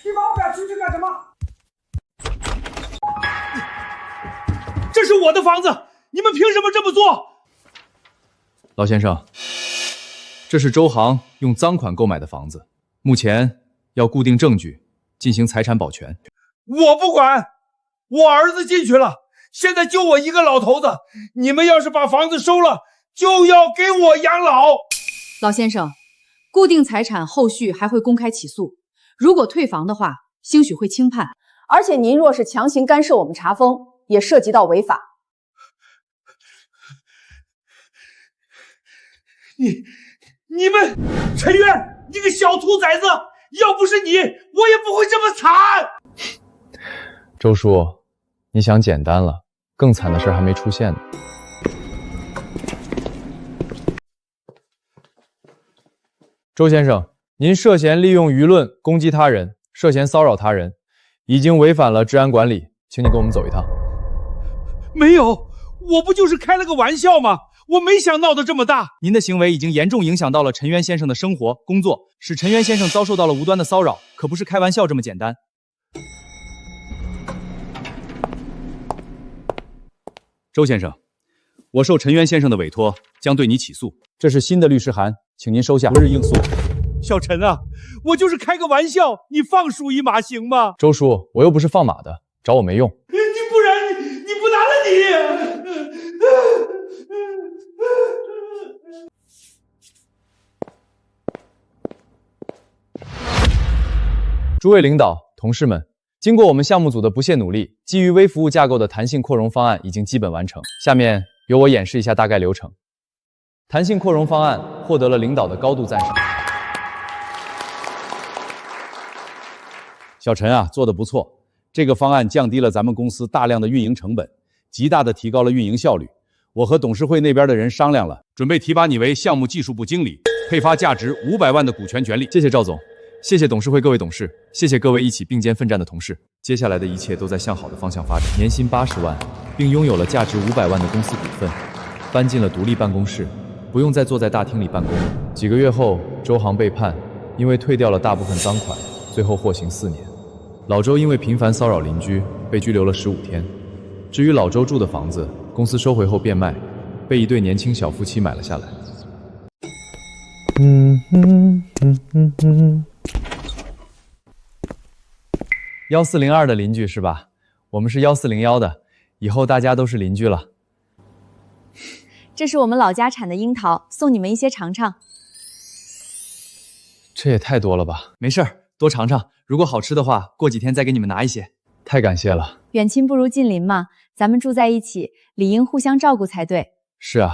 [SPEAKER 11] 你把我赶出去干什么？
[SPEAKER 6] 这是我的房子，你们凭什么这么做？
[SPEAKER 19] 老先生，这是周航用赃款购买的房子，目前要固定证据，进行财产保全。
[SPEAKER 6] 我不管，我儿子进去了，现在就我一个老头子，你们要是把房子收了，就要给我养老。
[SPEAKER 10] 老先生，固定财产后续还会公开起诉，如果退房的话，兴许会轻判。
[SPEAKER 13] 而且您若是强行干涉我们查封，也涉及到违法。
[SPEAKER 6] 你们，陈渊，你个小兔崽子，要不是你，我也不会这么惨。
[SPEAKER 19] 周叔，你想简单了，更惨的事还没出现呢。周先生，您涉嫌利用舆论攻击他人，涉嫌骚扰他人，已经违反了治安管理，请你跟我们走一趟。
[SPEAKER 6] 没有，我不就是开了个玩笑吗？我没想闹得这么大。
[SPEAKER 21] 您的行为已经严重影响到了陈渊先生的生活、工作，使陈渊先生遭受到了无端的骚扰，可不是开玩笑这么简单。周先生，我受陈渊先生的委托，将对你起诉。这是新的律师函，请您收下，不日应诉。
[SPEAKER 6] 小陈啊，我就是开个玩笑，你放鼠一马行吗？
[SPEAKER 19] 周叔，我又不是放马的，找我没用。
[SPEAKER 6] 你不然你不拿了你。
[SPEAKER 19] 诸位领导、同事们，经过我们项目组的不懈努力，基于微服务架构的弹性扩容方案已经基本完成。下面由我演示一下大概流程。弹性扩容方案获得了领导的高度赞赏。
[SPEAKER 5] 小陈啊，做得不错，这个方案降低了咱们公司大量的运营成本，极大的提高了运营效率。我和董事会那边的人商量了，准备提拔你为项目技术部经理，配发价值500万的股权权利。
[SPEAKER 19] 谢谢赵总，谢谢董事会各位董事，谢谢各位一起并肩奋战的同事。接下来的一切都在向好的方向发展。年薪80万，并拥有了价值500万的公司股份，搬进了独立办公室，不用再坐在大厅里办公了。几个月后，周航被判，因为退掉了大部分赃款，最后获刑4年。老周因为频繁骚扰邻居，被拘留了15天。至于老周住的房子，公司收回后变卖，被一对年轻小夫妻买了下来。1402的邻居是吧？我们是1401的，以后大家都是邻居了。
[SPEAKER 10] 这是我们老家产的樱桃，送你们一些尝尝。
[SPEAKER 19] 这也太多了吧？
[SPEAKER 21] 没事儿，多尝尝，如果好吃的话，过几天再给你们拿一些。
[SPEAKER 19] 太感谢了。
[SPEAKER 10] 远亲不如近邻嘛，咱们住在一起，理应互相照顾才对。
[SPEAKER 19] 是啊，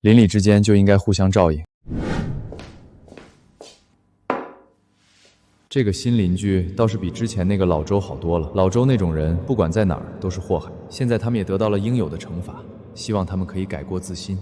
[SPEAKER 19] 邻里之间就应该互相照应。这个新邻居倒是比之前那个老周好多了。老周那种人，不管在哪儿都是祸害。现在他们也得到了应有的惩罚，希望他们可以改过自新。